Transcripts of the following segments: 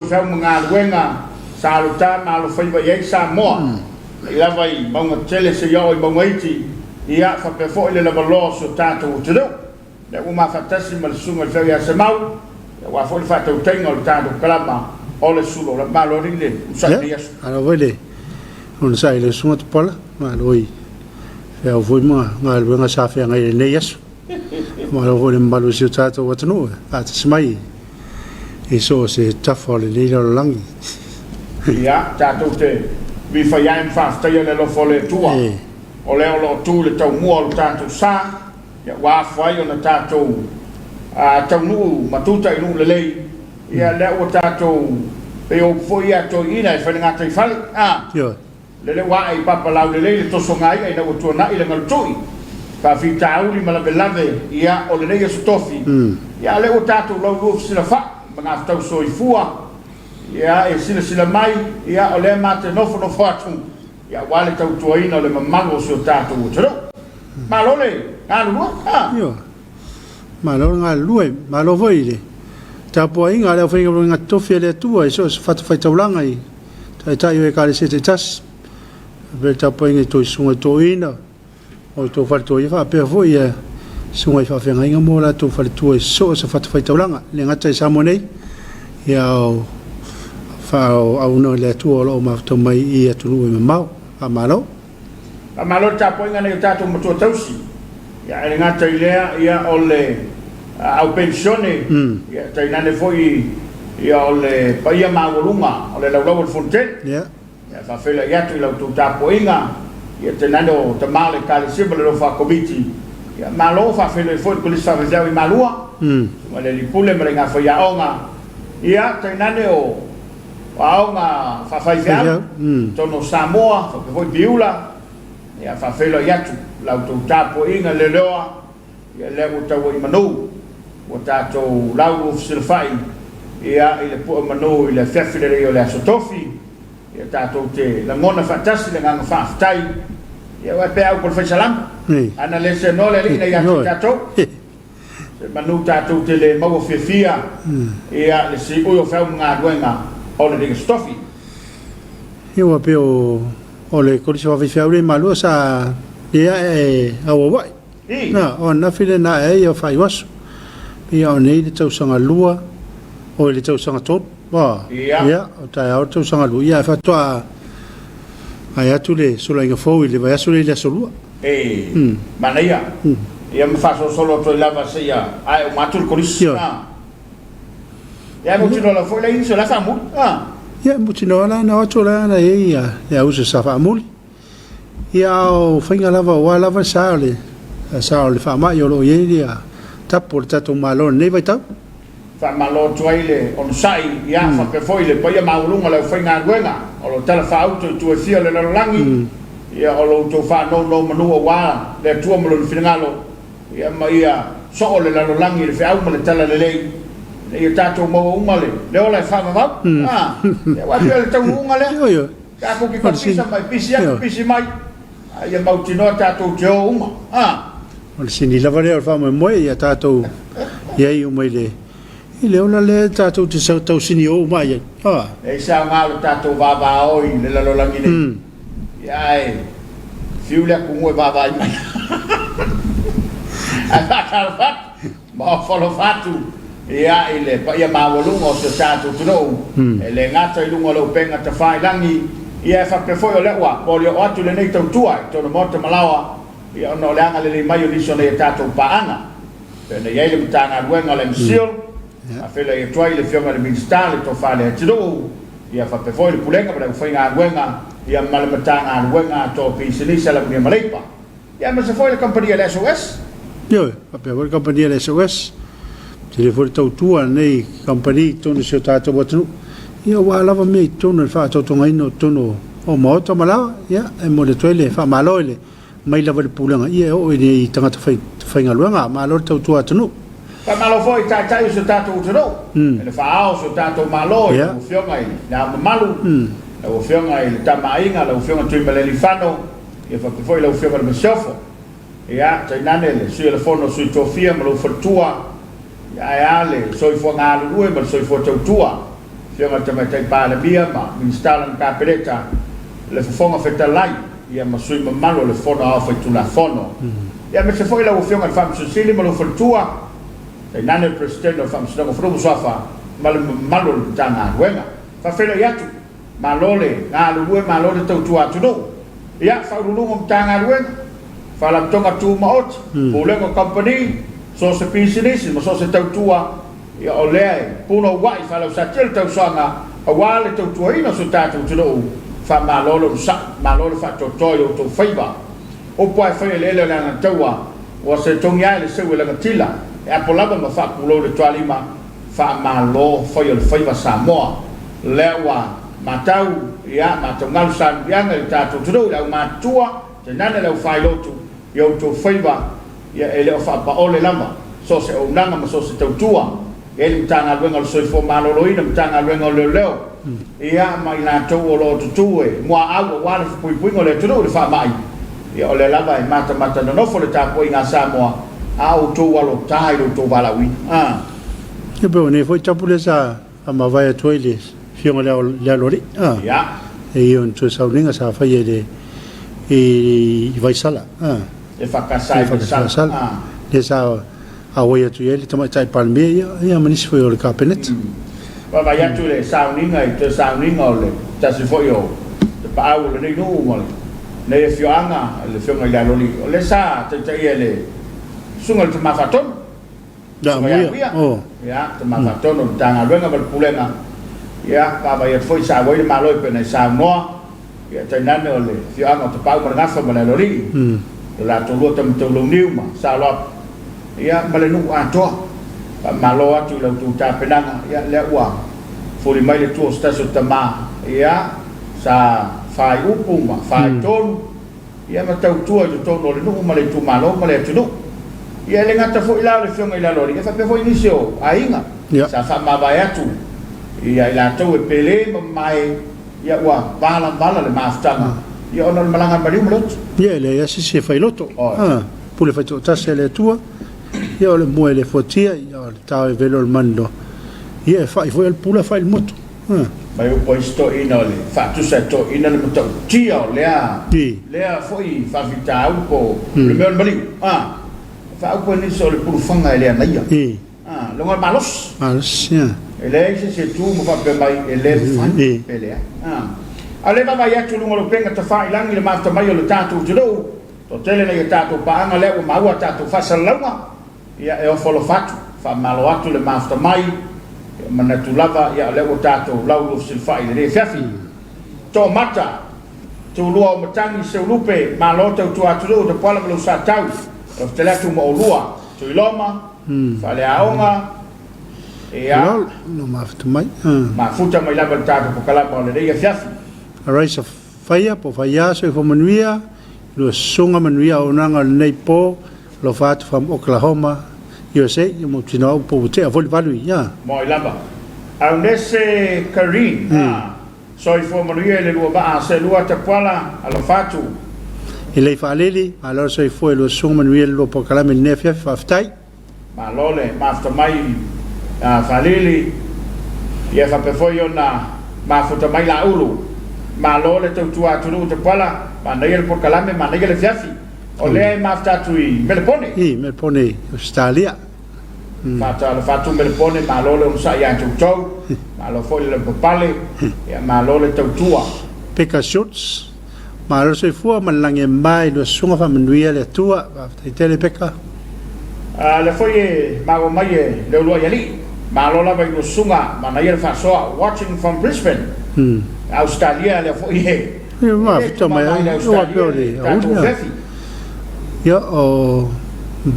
Sa mga luenga sa luta malo fai vai Samoa ila vai manga tele se yo I bangaiti ia fa pe fo ile la valo so tato tudo le uma fatasi mal sunga fai ya semau wa fo fa to tengo il tato kalama ole sulo la malo rile sa dia ala vele on sai le sunga pola ma loi fe o voi ma ngal wenga sa fe ngai le yes ma lo vole malu si tato watno at smai eso se tafole le langi ya tato te vi fa ya in fa sta le lo fole tua o le lo tu le tau mo tato sa ya wa fa yo na tato a tau nu matuta I nu le lei ya le o tato pe o fo ya to ina fa ngata I fali yo le wa I papa la le to so ngai na o to na I le ngal tui fa fi tauli mala belave ya o le le stofi ya le o tato lo go sila fa mga tau soifua ia e sila mai ia o le mate nofo no fatu ia wale tau tuaina o le mamago so tatu utero malole ngalu yo malole ngalu malo voile Tapuaiga le foi nga tofi le tua so fatu fai taulanga I tai e kale se te tas be Tapuaiga to sunga toina o to falto ia fa pe foi sunga fa fe nga mo la to falto so fatu fai taulanga le ngata Samoa nei ia fa au no le tu o ma to mai ia tu no mau amalo Tapuaiga nei tatu mo to tausi ia le ngata ia ole au pensione ia tai nane foi ia ole paia maulunga ole la global fontaine ia fa fela ia tu la tu Tapuaiga ia te nane o te male kale sibele lo fa komiti ia malo fa fela foi ko lisa reserve malua ma le pule me nga fa ia onga ia te nane o aonga fa fai via tono Samoa fa foi biula ia fa fela ia tu la tu Tapuaiga le loa ia le o tau I manu o tato lau silfai ia I le pu manu I le fefile o le asotofi ia tato te la mona fantasi le nganga faftai ia wa pe au por fai salam ana le se no le ina ia tato se manu tato te le mau fefia ia le si o fa nga duenga o le stofi ia wa pe o le ko se va fefia le malu sa ia au vai na ona file na ia fai wasu ia o nei le tau sanga lua o le tau sanga tot wa ia o tai au tau sanga lua ia fa toa ai atu le Suluaulama fo le vai asu le solua mana ia ia me fa solo to lava sia ai o matul korisia ia mo tino la fo le inso la famu ia mo tino la na atu la na ia usa sa famu ia o finga lava sa le fa mai o lo ia tapo le tato malo nei vai tau fa malo tuaile on sai ia fa pe foi le paia maulunga le foi ngaruenga o lo tala fa auto tu e fia le langi ia o lo to fa no manu wa le tu mo lo finalo ia ia so le langi le fa au le tala le lei ia tato mo umale le ola fa ma ia wa le tau umale yo ka ko ki pisa mai pisi mai ia mautino tato jo uma o le sini lava le fa mo ia tato ia I mai le I le ona le tato te sa tau sini o mai e sa ngalo tato baba oi le la langi ne ia fiule ku mo baba mai ma folo fatu ia ile pa ia ma volungo se tato tuno le ngata I lungo lo penga te fai langi ia fa pe foi o le wa po le atu le nei tau tua to no moto malawa ia no le anga le mai o liso le tato paanga pena ia le mtanga luenga le msio a fela ia tuai le fiona le ministale to fa le tiro ia fa pe foi le pulenga para foi nga luenga ia mal mtanga luenga to pisinisa la mia malepa ia ma se foi le compagnia le SOS yo a pe foi compagnia le SOS se foi tau tua nei compagnia to se tato botu ia wa lava me to no fa to ngai no to no o mo to mala ia e mo le toile fa maloile mai lava le pulenga ia o ni tangata fai ngaluanga malo tau tua tunu pa malo foi tai so tato utero le fa so tato malo o fionga na malu o fionga le tamainga le fionga tu le fano e fa foi le fionga le sofo ia tai nane le sui le fono sui tofia malo fatua ia ale soi fo ngalu e mal soi fo tau tua fianga tamatai pala bia ma instalan ka peleta le fonga fetalai ia masui mamalo le fono a foi tula fono ia me se foi la fianga fam susili malo fortua e nane presidente of fam sino fro sofa malo tanga wenga fa fela yatu malole na lu malole tau tua tu no ia fa lu tanga wenga fa la tonga tu maot pulengo company so se business mo so se tau tua ia ole puno wai fa la sa tel tau sanga a wale tau tua ina so tatu tu no fa malolo sa malolo fa to toyo to faiba o poi fa le na taua o se tongia le se wela tila e apolaba ma fa pulo le toalima fa malo fa yo faiba Samoa lewa matau ia matongal san yang le tatu tu la matua te nana le fa lotu yo to faiba ia ele fa pa ole lama so se o nanga ma so se tua ele tanga venga so fo malolo ina tanga venga le leo ia mai la to o lo tu e mo au wa le pui pui ngole tu le fa mai ia ole lava e mata no fo le Tapuaiga Samoa au to wa lo tai lo to bala wi e be ne foi tapule sa ama vai to ile fiona le lori ia e on to sa ninga sa fa ye e vai sala e fa kasai sala le sa a oia tu ele tama tai palme ia manis foi o cabinet va vai tu le sauninga e te sauninga le ta se foi o te pa au le no mo le fioanga le fionga la loli le sa te ele sungal te mafaton da mia oh ya te mafaton o tanga venga per pulenga ya va vai foi sa voi ma loi pe na sa no ya te nane o le fioanga te pa au ngafa ma la loli la to lo tam to lo niu ma sa lo ia malenu ato malo atu la tu ta penanga ia le wa fori mai le tu sta so tama ia sa fai upu ma fai ton ia ma tau tu to no le no ma le tu malo ma le tu no ia le ngata fo ila le fionga ila lori fa pe fo inisio ainga sa fa ma vai atu ia ila to e pele mai ia wa bala le maftanga ia ona malanga bali mulot ia le ia si fai loto pule fai to ta se le tua ia o le mua le fotia ia o le tau e velo le mando ia e fai foi al pula fai il moto mai o posto ina le fa tu sa to ina le moto tia o lea foi fa vita un po le meo le bali fa un po ni so le pulu fanga ele na ia lo ngal malos ia ele se tu mo fa pe mai ele fa ele ale va mai atu lo ngolo penga ta fa ilangi le mafta mai o le tatu judo to tele na ia tatu pa anga le o maua tatu fa salama ia e o folo fatu fa malo atu le mafta mai mana tu lava ia le o tatu lau lo silfa ile Afiafi to mata tu lua matangi se lupe malo tu atu do pala lo sa tau o tele tu mo lua tu loma fa le aonga ia no mafta mai ma futa mai lava tatu po kala pa le Afiafi a rise of fire po fire so fo manuia lo sunga manuia o nanga nei po lo fat from Oklahoma USA you mo tino po te avol valu ya mo lava au nese Karin so fo manuia le lo ba se lo tapala alo fatu ele fa leli alors so fo lo sunga manuia lo po kala men nefia faftai ma lole mafta mai fa leli ia fa pe fo yo na ma futa mai la ulu ma lole tu atu te pala ma nei por kalame ma nei le Afiafi o le mafta tui melpone melpone Australia fata le fatu melpone ma lole un sa ya tu ma lo foi le popale ya ma lole tua peka shots ma lo se fu ma lange mai lo sunga fa manuia le tua te tele peka le foi ma go mai le lo yali ma lo la vai lo sunga ma nei le fa so watching from Brisbane Australia le foi ma fita mai o apiore o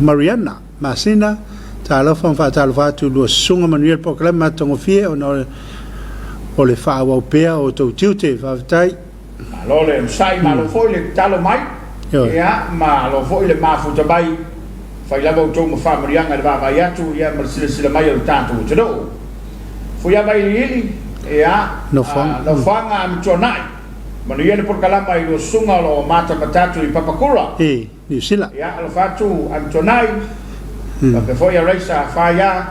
Mariana Masina talo fa tu lo sunga manuel proclama tongo fie o le fa o pea o to tiute fa tai lo le sai ma lo foi le talo mai ia ma lo foi le ma futa bai fai la to mo fa Mariana le va ia tu ia ma sile mai o tanto do foi a bai ili ia no fanga am tonai mano ia le por kalama i lo sunga lo mata matatu i papakura New Zealand ia lo fatu am tonai pa pe foi a raisa fa ia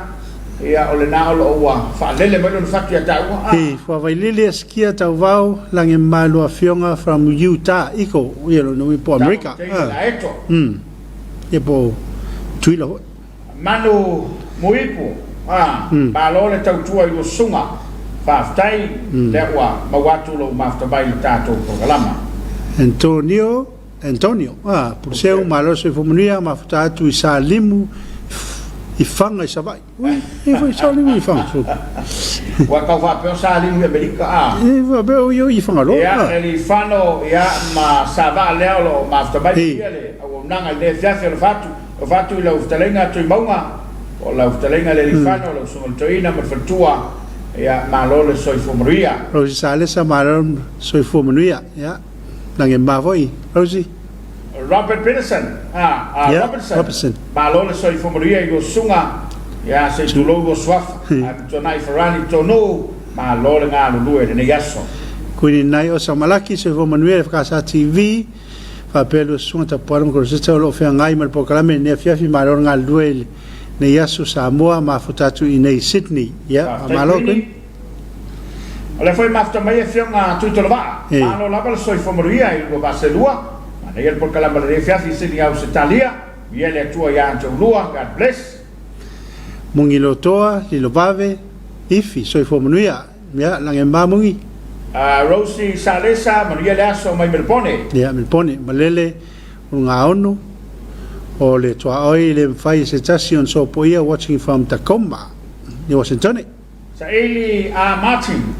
ia o le na o ua whaalele mai lo whatu ia tau. E, whawhailele askia tau vau, lange mailua fionga from Utah, iko, ia lo nui po Amerika. Ia po tuila hoi. Manu muipu, ba lo le tau tua i lo sunga, whaftai, le ua mawatu lo maftabai le tātou Kongalama. Antonio, Puseu, malo se fomunia, mafutatu i sa limu, I fanga I savai. I sa limu I fanga. Wa kau whapeo sa limu Amerika I whapeo I fanga lo. Ia, eli whano, ia ma sava leo lo maftabai le, au nanga le fiafi o fatu I lau ftalenga tui maunga, o lau ftalenga le whano, lau sungaltoina, ma whatua, ia ma lo le soifomaria. Rosi Salesa ma lo soifomaria, ia. Lange mavoi, Rosi. Robert Peterson, Robertson. Malole soi fomoria I go sunga, ya se tulo go swaf, tonai farani tono, malole nga lulu e ne yaso. Kuni nai o samalaki se fomoria EFKS TV, fa pelo sunga tapuaiga ko se tolo fe ngai mal proclame ne Afiafi malole nga lulu ne yaso Samoa ma futatu I nei Sydney, ya malole. Ole foi mafta mai fe nga tutolva, malo la soi fomoria I go baselua. Ia por kalama le Afiafi sini au Italia, ia le tua ia anto lua, God bless. Mungi lotoa, lilo vave, ifi, soi fomanuia, ia lange mamungi. Rosie Salesa, maria le aso mai Melpone. Ia, Melpone, malele, unga ono, o le toa oi le mfai se tasi on so po ia, watching from Tacoma, ni Washington. Sa Eli Martin,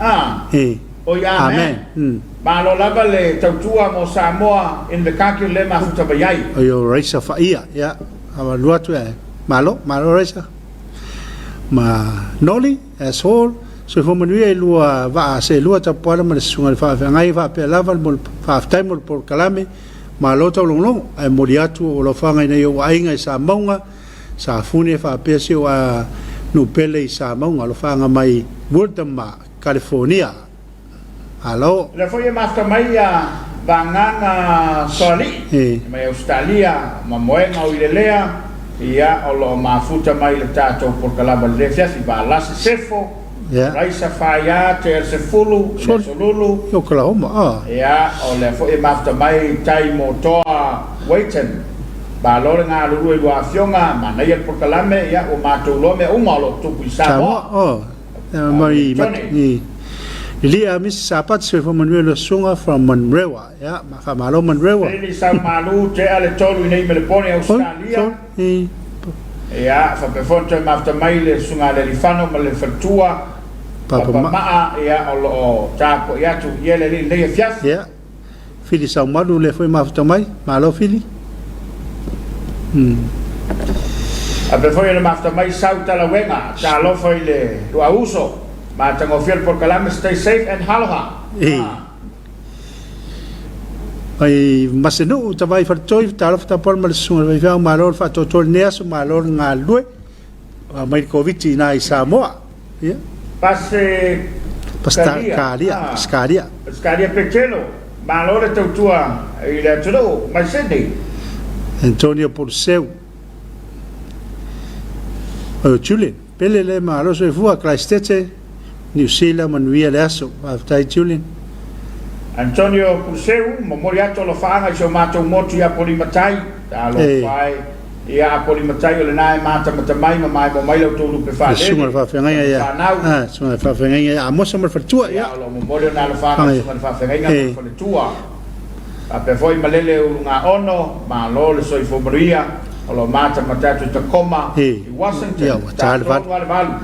oi amen. Malo lava le tautua mo Samoa in the kakio le mafuta bayai. Oyo reisa faia, ya. Awa luatu e. Malo reisa. Ma noli, as whole. So fomanuia lua va se lua tapuala ma le sunga le whaafe. Ngai whaape lava mo whaaftai mo por kalame. Ma lo tau longlong. Ai moriatu o lo whangai nei o ainga I sa maunga. Sa fune whaape se o a nupele I sa maunga. Lo whanga mai Woodama, California. Hello. Le foi mafta mai a vanganga soli. Mai Australia, ma moenga o ilelea, ia o lo mafuta mai le tato por kalaba le fiafi ba la sefo. Raisa faia te se fulu, solulu. Oklahoma. Ia o le foi mafta mai tai motoa Waitan. Ba lo nga lu lu afionga, ma nei por kalame ia o mato lo me o malo tu pisamo. Mai Lia Miss Sapat se from Manuel Sunga from Monrewa, ya, Famalo Monrewa. Ele sa malu te ale tolu nei Melpone Australia. Ya, fa pe fonte mafta mai le sunga le rifano ma le fatua. Papa maa ya o tapo ya tu yele le fiaf. Ya. Fili sa malu le foi mafta mai, malo fili. A pe foi le mafta mai sauta la wenga, ta lo foi le tu auso. Ma tango fiel por kalame, stay safe and haloha. Ai masenu tawai fartoi talof tapol mal sunga vai fa malor fa totol neas malor ngalue mai covid na I Samoa. Ya. Skaria Pechelo. Malor tautua ile tudo mai Sydney. Antonio Puseu. Julian. Pelele malo so fua Christchurch. New Zealand manuia le aso aftai Julian. Antonio Puseu memoriato lo fanga so mato motu ya polimatai da lo fai ia polimatai le nai mata mai mai lo tolu pe fa. Sunga fa fenga ya. Sunga fa fenga ya amo sama fatua ya. Lo memorio na lo fanga sunga fa fenga fa le tua. A pe foi malele unga ono ma lo le soi fomaria lo mata tu Tacoma I Washington. Ya wa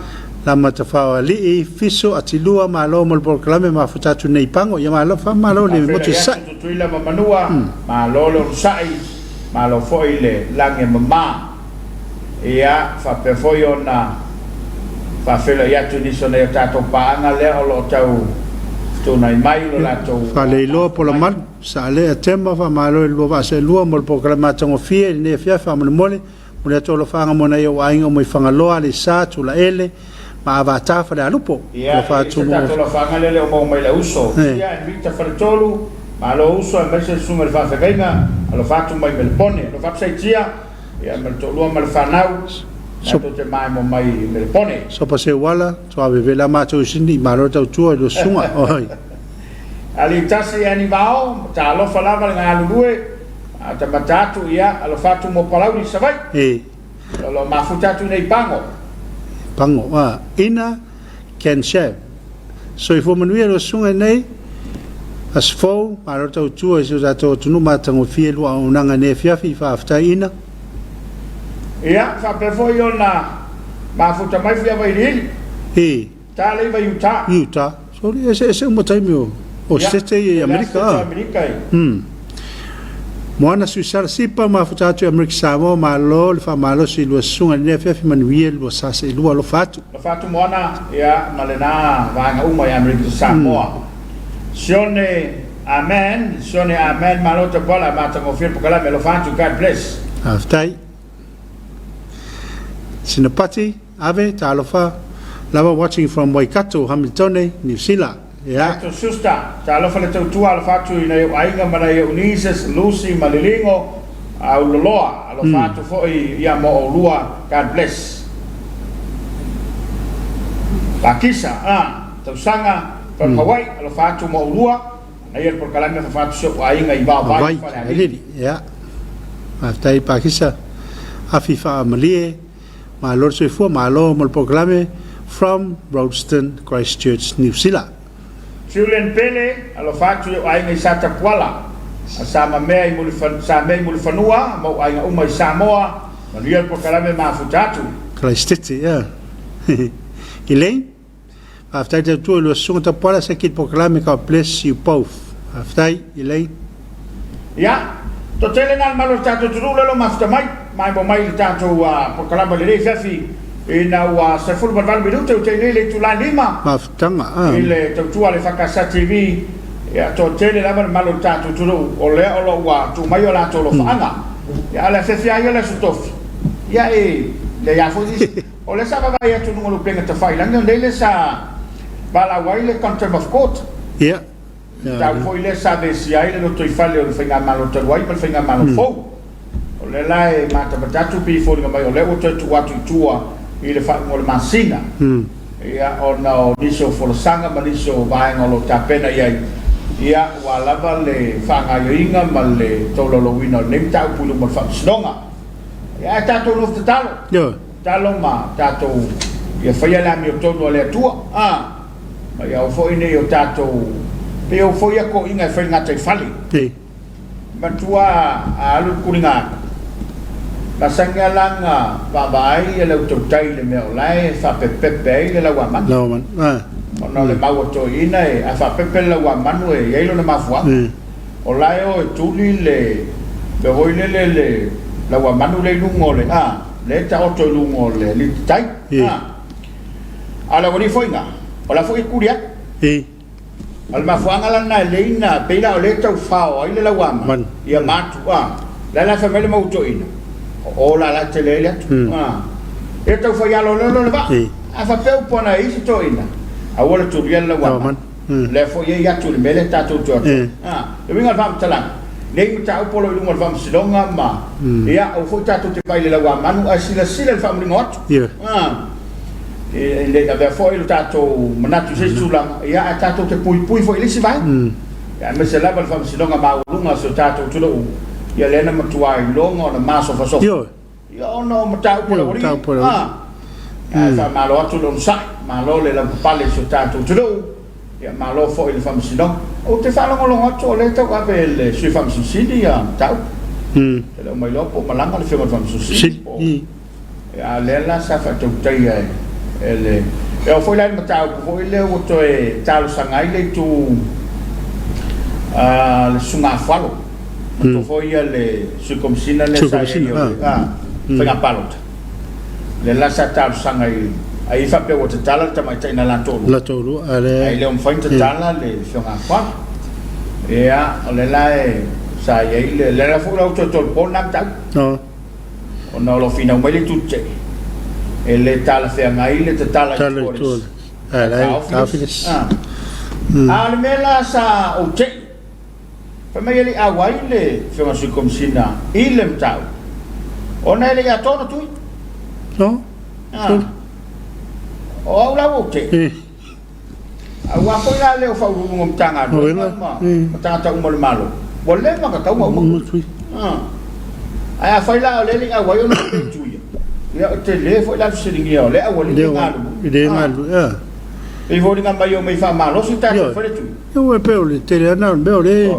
lama tafao li fiso atilua malo mo proclame ma futatu nei pango ya malo fa malo le mo tsa tuila manua malo lo sai malo foi le lange mama ia fa pe foi ona fa fela ya tu ni sone tato paanga le lo tau tu nai mai lo la tu fa le lo po la man sa le tema fa malo lo va se lo mo proclama tango fie ne fia fa mo mole mo le to lo fa mo na yo ainga mo fanga lo ale sa tu la ele ma avata fa da lupo lo fa tu mo lo fa ngale o mo mai la uso ia invita fa tolu ma lo uso e mese sumer fa fenga lo fa tu mai Melpone lo fa sai tia ia mal tolu mal fa nau So te mai mo mai me pone. So pa se wala, so ave vela ma tu sini malo tau tua do sunga. Oi. Ali tasi ani vao, ta lo falava nga lue, ta matatu ia, alo fatu mo palau ni savai. Lo mafutatu nei pango. Pango ina can share. So if woman we lo sunga nei as fo malo tau tua so za to tunu matango fielu au nanga ne Afiafi fa afta ina. Ia, fa pe foi ona mafuta mai fia vai ri. Ta le vai Utah. Utah. So ese mo taimio. O sete e Amerika. Moana suisara sipa mafuta atu Amerika Samoa malo le fa malo si lua sunga ne Afiafi manuia lua sase lua lo fatu. Lo fatu moana ia malena vanga uma ya Amerika Samoa. Sione amen, malo te bola mata mo fil pokala me lo fatu God bless. Aftai. Sinapati ave talofa lava watching from Waikato, Hamilton, New Zealand. Yeah. To susta, talofa le tautua al fatu ina ainga mana Eunices, Lucy, Malilingo, au loloa, alo fatu foi ia mo olua, God bless. Pakisa, tausanga, from Hawaii, alo fatu mo olua, ayer por kalame fa fatu so ainga iba vai. Yeah. Aftai Pakisa, Afifa Malie, my Lord Swifu, my Lord Proclame from Royston, Christchurch, New Zealand. Julian Pele, alo fatu ainga sa Tapuaiga, sama mea mulfanua, mo ainga uma Samoa, Manuel Proclame mafutatu. Christchurch, yeah. Elaine, after the two was soon Tapuaiga, second Proclame, God bless you both. After Elaine. Yeah. To tele ngal malo tato tulu lo mafta mai bo mai tato Proclame le Afiafi ina wa seful balbal minuto tele le tula lima maftanga ile to le fakasa TV ya to tele la malo tato tulu o le o wa tu mai ola to lo fanga ya la Afiafi ya la sutof ya le ya fodi o le sa va ya tu no lo penga ta faila le sa bala waile contempt of court yeah. Ta foi le sabe si ai le to ifale o finga malo to wai per finga malo fo o le lai mata batatu pi fo nga mai o le o to watu tua i le fa mo le masina ia o no diso fo lo sanga maniso vai ngolo tapena ia wala le fanga yoinga male to lo wino nem ta pulu mo fa snonga ia ta to no talo yo talo ma ta to ia fa ia la mi to no le tua ma ia fo ine o ta to Peo foi a ko inga foi ngata fali. Matua alu kuninga. Pasanga langa babai ele utotai le meu lai fa pepe le la waman. No man. Ono le mau to ina e fa pepe la waman e yelo na mafua. O lai o tuli le hoi le la waman le lungo le le ta o to lungo le li tai. Ala woni foi nga. Ola foi kuria. Al mafuanga la na leina pela o le tau fao ile la wama ia matu la família mo to ina o la telele e tau fa yalo le va a fa peu pona isi to ina a wala tu riel la wama le fo ye ya tu le mele ta tu to e vinga fam tala le ta o polo lunga fam silonga ma ia o fo ta tu te pai le la wama nu asila sila fam lingot le da foi lo tato manatu se sulang ia tato te pui foi le si vai ya me se lava fam si longa ma lunga so tato tulo ia le na matuai longa na maso fa so yo no matau por fa malo atu lo sa malo le la pale so tato tulo ia malo foi le fam si longa o te fa longa atu le to va le si fam si dia tau le mai lopo malanga le fam si ia le la sa fa tu tai ele eu foi lá no matau foi le o to e talo sangai le tu le sunga falo to foi le su comsina le sai foi a palota le la sa talo sangai ai fa pe o te tala tamai tai na la tolu ale ai le un foi te tala le sunga falo le la sai le la fu la to pona ta no ono lo fina mai le tutte ele tala fe ngai le tala tu Afiafi al mela sa o te fa mai ele awai le fe ma su komsina ilem tau ona ele ya tono tu no O la o te. Wa ko la le o fa u ngom tanga do ma. Tanga ta umol malo. Bolle ma ka ta mo. Ai fa la le li wa yo no tu ya. Ya te le fo la siringi o le a woli ngalo. Ide ngalo. E vou ligar para eu me falar malo se tá fora tu. Eu pe o le te na be o le.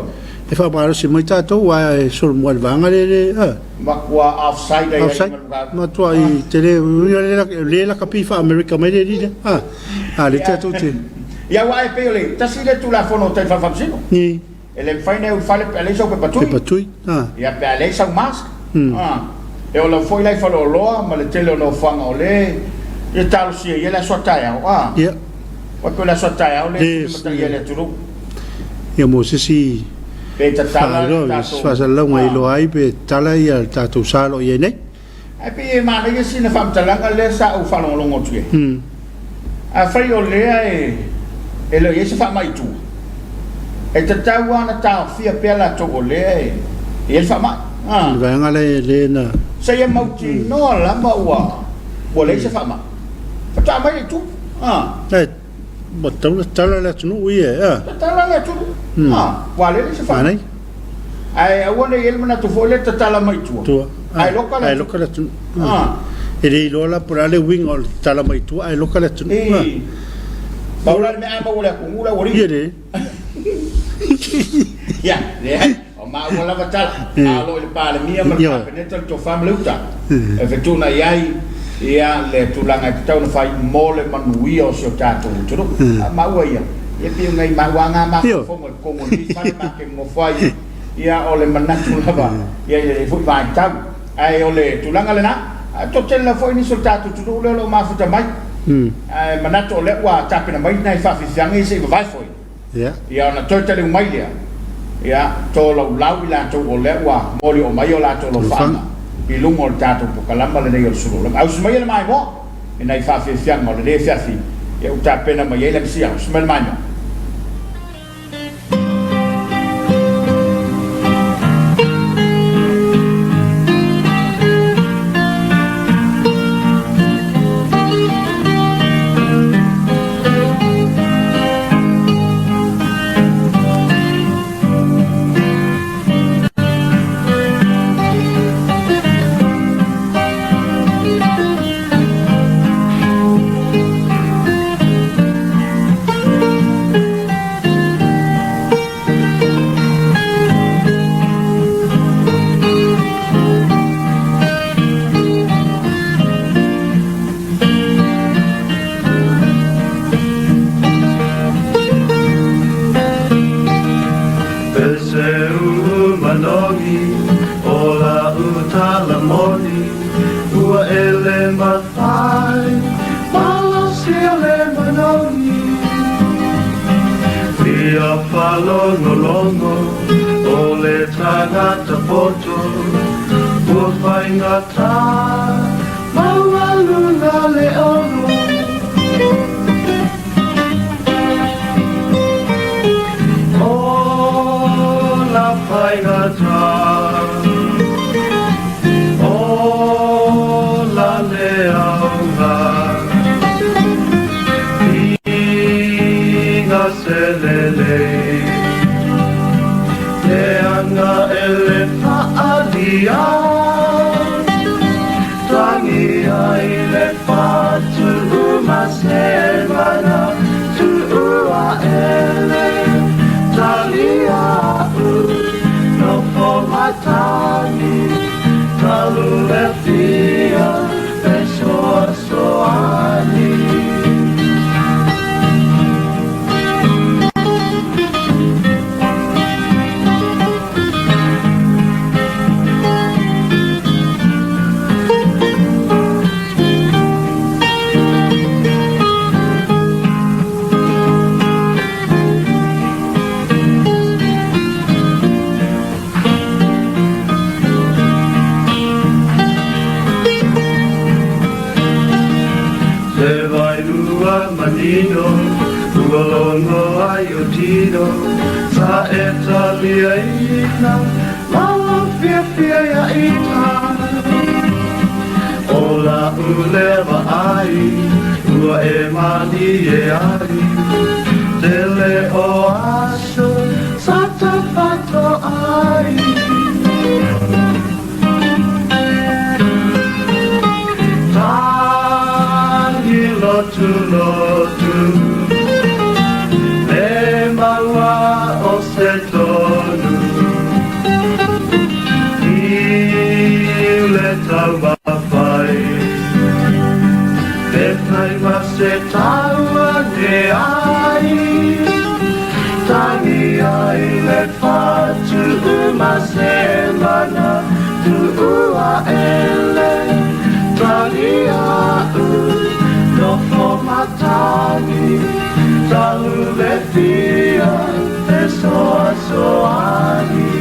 E fa malo se mo ta to wa so mo vanga le. Ma qua offside aí. Ma tu ai te le la capi fa America me le le te tu te. Ya wa e pe o le. Ta si le tu la fono te fa famsino. Ni. Ele fai ne fale pe le so pe patui. Pe patui. Ya pe le sa mask. E o la foi lai fa lo ma le tele no fanga o le. E tal si e la so ta ya. Ya. Wa ko la so ta ya o le ta ye le tu. Ya mo si Pe ta tala fa sa lo ngai lo ai pe tala ia ta tu sa lo ye ne. Ai pe ma le si na fam tala le sa o fa lo ngo tu. A fai o le e lo ye se fa mai tu. E ta ta wa na ta fia pe la to o le e fa mai. Va nga le na. Se ye mau ti no la ma wa. Bo le se fa mai. Fa ta mai tu. But tala la tu no ye. Tala la tu. Wa le se fa mai. Ai a wona ye mana tu fo le ta tala mai tu. Ai loka la tu. E le lola por ale wing or tala mai tu ai loka la tu. Paula me ama wala ku ula wori. Ye Ya, o ma wala batala. Alo le pale mia ma ka penetra to family uta. E vetuna yai ia le tulanga tau na fai mole manui o so tato tu. Ma wa ia. E pi ngai ma wanga ma fo mo ko ni fai ma ke mo fai. Ia o le manatu lava. Ia le fu vai tau. Ai o le tulanga le na. To tela fo ni so tato tu le lo ma futa mai. Manatu le wa tapina mai nai fa fi fiangi se vai foi. Ia na to tele mai ia. Ia to lo lau ila to o le wa moli o mai o la to lo fa. I lungo tato po kalamba le nei o Suluaulama. Au smai le mai mo. E nai fa fi fiangi o le Afiafi. Ia u tapena mai le sia, smai mai. uleva ai ua e mani e ai tele o aso sata pato ai tangi lotu lotu e maua o se tonu le tau mapai e pai ma se tau ane ai tangi ai le fatu ma se mana tu ua ele tangi au no fo matangi tau le fia e soa soani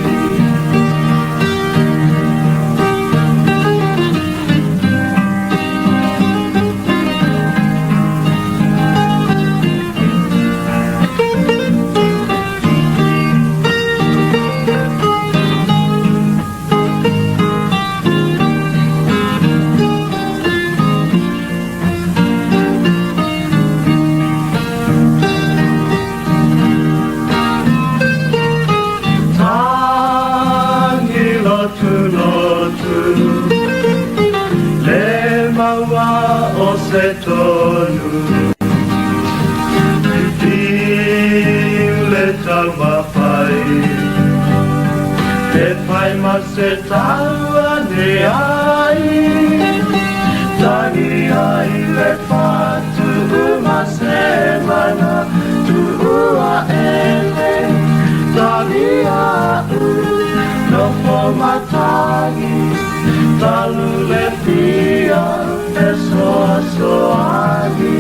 se tonu le tau mapai e pai ma se tau ane ai tangi ai le fatu ma se mana tu ua ele tangi au no fo matangi talu le fia e soa soani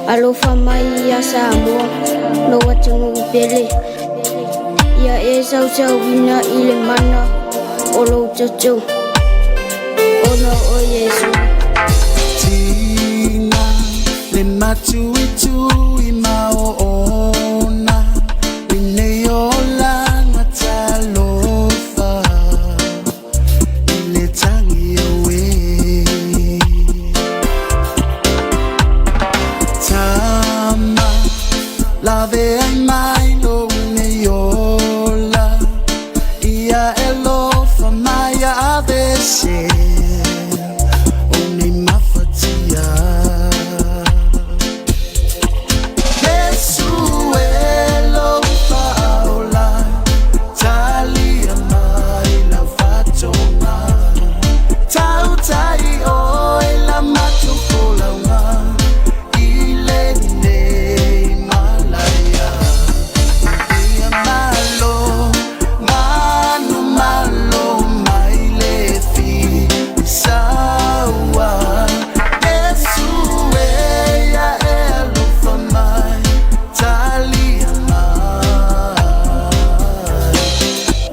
Alofa mai ia Samoa no watunu pele ia e sau wina i le mana o lo tatu ona o Yesu tina le matu itu i mao ona ine yola matalofa ile tangi owe tama lave ai mai lo ne yola ia elofa mai avese oni mafatia Yesu elofa ola talia mai la fatona tau tai o la matupola nga ile ne malaya ia malo manu malo mai le fi sawa Yesu ya elofa mai talia mai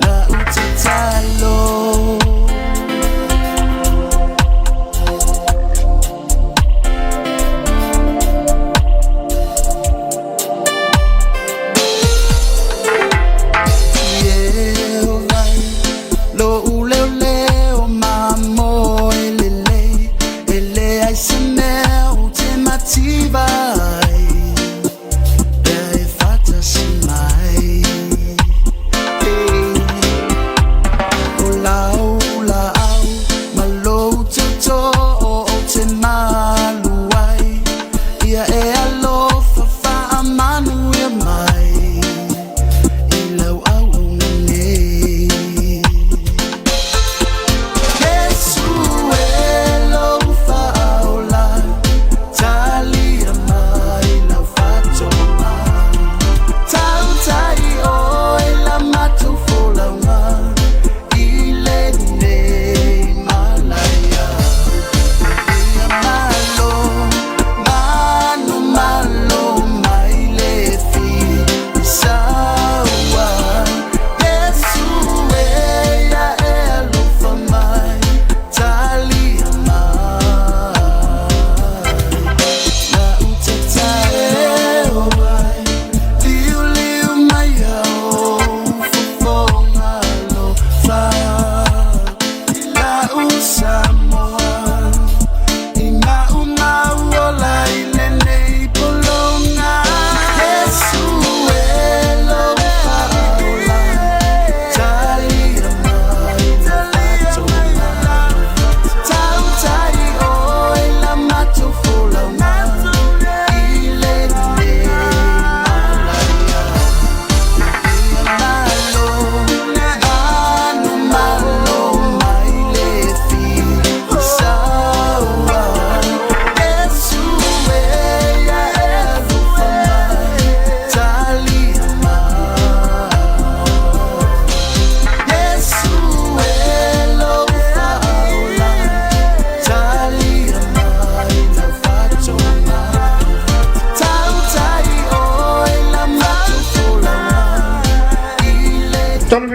la utatalo lo ulele o mamo ele ai semel te mativai e fata simai ola au malo toto o te maluai ia e alofa fa amanu ia mai ilau au ne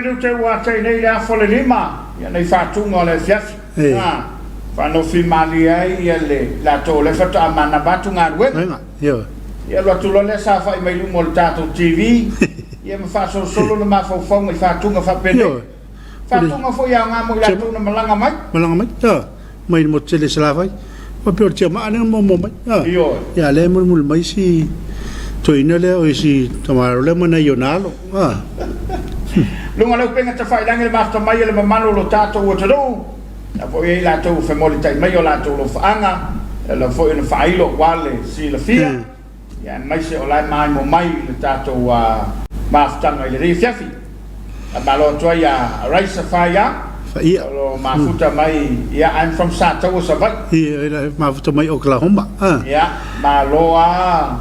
lu te wa te nei la fole lima ia nei fatunga le fiafi no fi mali ai ele la to le fata mana batu ngarwe yo ia lo tu lo le sa fa mai lu mol tato TV ia me fa solo na ma fa mai fatunga fa pene fatunga fo ia nga mo la tu na malanga mai ya mai mo tele sala vai pa pe o ma ana mo mai ya le mo mai si to ina le o si tomaro le mo na yonalo lunga le penga te fai lange le basta mai le mamano lo tato o tado la foi la to fe mo tai mai o la to lo faanga la foi no fai lo wale si la fia ya mai se o la mai mo mai le tato wa maftanga le rifiafi a malo to ya raisa faya lo mafuta mai ya I'm from Sato so vai ya mafuta mai Oklahoma ya maloa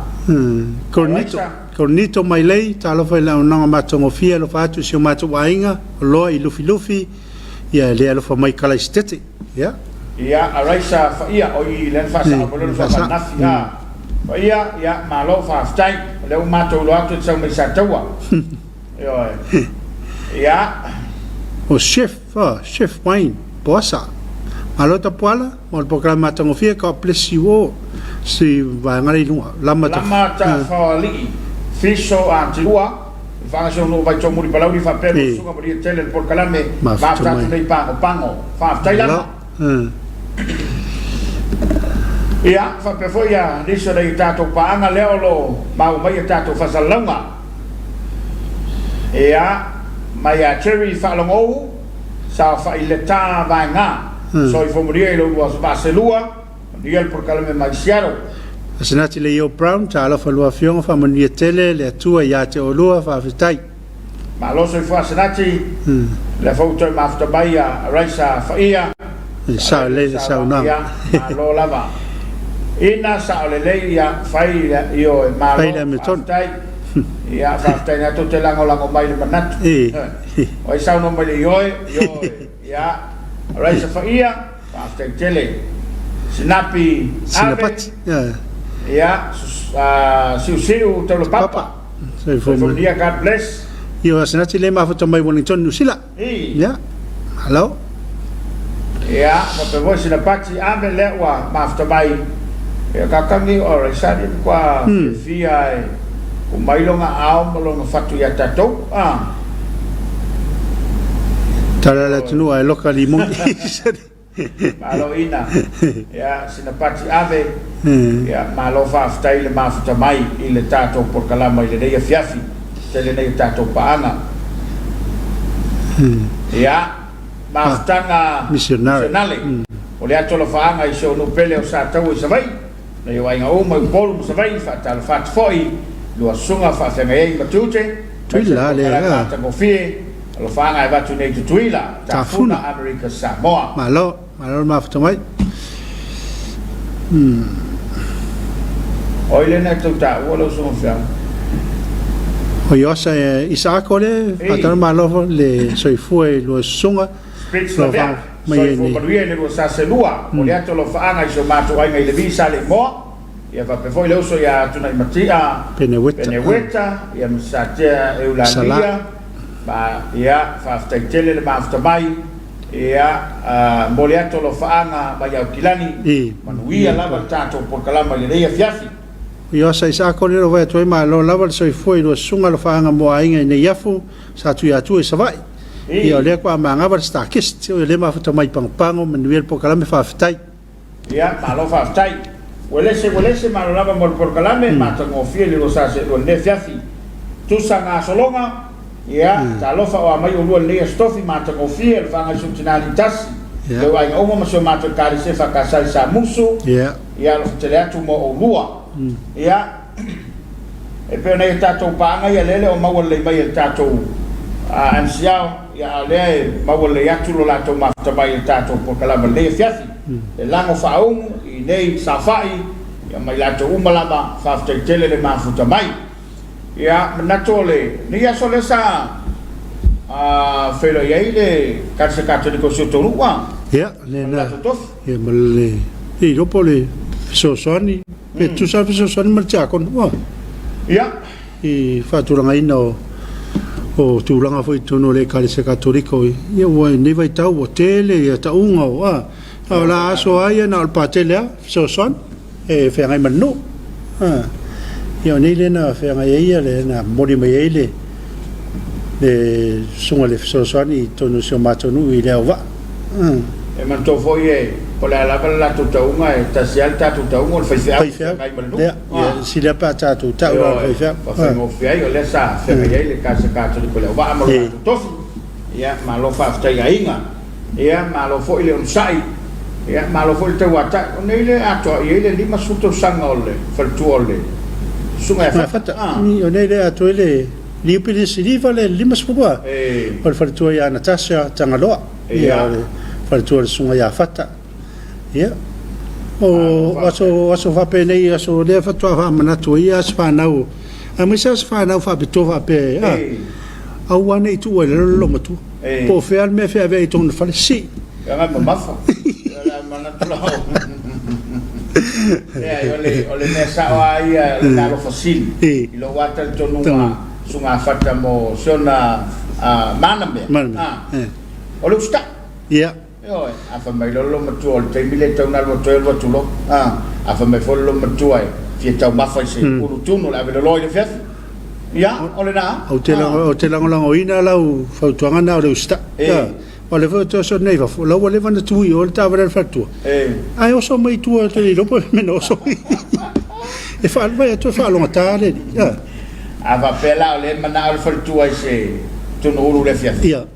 Cornito mai lei talo fai la nanga matongo fia lo fatu si o Tapuaiga lo I lufi ia le lo fa mai kala stete ya a raisa fa ia o I len fa sa mo lo fa nafi ya malo fa stai le o mato lo atu sa mai sa tawa ya o chef wine bossa malo tapuala mo programa matongo fia ka plesiwo si va ngari lama ta fa li fiso antilua fa so no vai tomuri palau di fa pelo sunga por tele por calame va sta nei pango fa taila ia fa pe foi a diso dei tato panga leolo ma mai tato fa salonga ia mai a cherry fa longo sa fa ileta va nga so I fomuria lo was baselua dia por calame mai siaro Asenati le yo brown ta ala falua fionga fa mania tele le atua ya te olua fa fitai. Ma lo so fa asenati le foto ma after baya raisa fa ia sa le sa una ma lo lava ina sa le ya fai io ma lo fitai ya fa fitai na to te lango mai le manat o sa no mai yo ya raisa fa ia fa fitai tele sinapi ya siu te lo papa so dia God bless yo asenati le ma foto mai Wellington New Zealand ya hello ya pe voi sina pati ame le wa ma foto mai ya kakangi ora sari kwa fia o mai longa ao longa fatu ya tato tara la tunu ai lokali mo malo ina ya sinapati ave ya malo fa style ma futa mai ile tato por kalama ile dei Afiafi tele nei tato paanga ya ma futanga Missionary o le ato lo faanga I so no pele o sa tau I savai na yo ai ngau mai polu savai fa tal fat foi lo sunga fa fa ngai matute tuila le ta mo fie lo faanga I vatu nei tuila ta funa America Samoa malo ma foto mai oile na tu ta wolo so fa o yo sa Isako le atar malo le soifue lo sunga so mai ni so le lo sa selua o le ato lo faanga I so Tapuaiga le visa le mo ia va pe foi lo so ya tuna matia peneweta ia msatia eulalia ba ia fa tele le ma mai ia moliato lo faanga ba ya kilani manuia lava tato por kalama le dei Afiafi yo sa Isako le lo vai toi ma lo lava so foi lo sunga lo faanga mo ainga ne yafu sa tu ya tu savai ia le kwa manga ba sta kist le ma foto mai pango manuel por kalama fa fitai ia ma lo fa fitai welese ma lo lava mo por kalama ma tango fiele lo sa se lo ne Afiafi tu sanga solonga ya talofa o mai o lu le stofi mata o fiel fanga subtinalitas le wai o mo so mata kali se fa kasal sa musu ya lo teleatu mo o lua ya e pe nei tato panga ya lele o ma o le mai tato ansiao ya le ma o le yatu lo lato ma mai tato por kala le Afiafi le lango fa I nei safai ya mai lato umalama fa tele le ma futa mai ya natole ni ya sole sa felo ya ile katse de kosoto ruwa ya le na ya male I dopole so soni pe tu sa so soni marcha con wa ya I fatura ngai no o tūlanga foi tono le kalise katoliko ia wa nei vai tau o tele ia taunga o a la aso aia na o patele so son e whengai manu ia nei le na whengai ia le na mori mai le le sunga le so son i tono sio matonu i le wa e man to foi e po la la tu taunga e tasial tu taunga o fai ngai manu ia si le pa tu tau fa mo fai o le sa whengai le kasa katoliko le wa mo tofi ia malo fa ftai ainga ia malo foi le on sai ia malo foi te wata nei le ato ia le lima suto sanga ole faltu ole sunga fata ni o nei le ato le li pili si li vale lima supa o faltu ia Natasha tangaloa ia faltu sunga ia fata ia o aso fa pe nei aso le fatu fa manatu ia sfa nau a misa sfa nau fa bitova pe au ane tu le lo matu po fe al me fe ave ton fa si ya ma mafa ole me sa ai la lo fosil lo wata el tonua sunga fata mo sona manambe ole usta ia yo afa mai lo matu ol te mile tona lo to lo tulo afa mai fo lo matu ai fi tau mafa se ulu tuno la velo lo fe ya ole na o te lango ina lau fautuanga na ole usta ole fo to so nei fo lo ole van tu i ol ta ver fatu ai o so mai tu te lo po meno so e fa vai to fa lo tale ava pela ole mana al fatu ai se tu no ulu le fia ia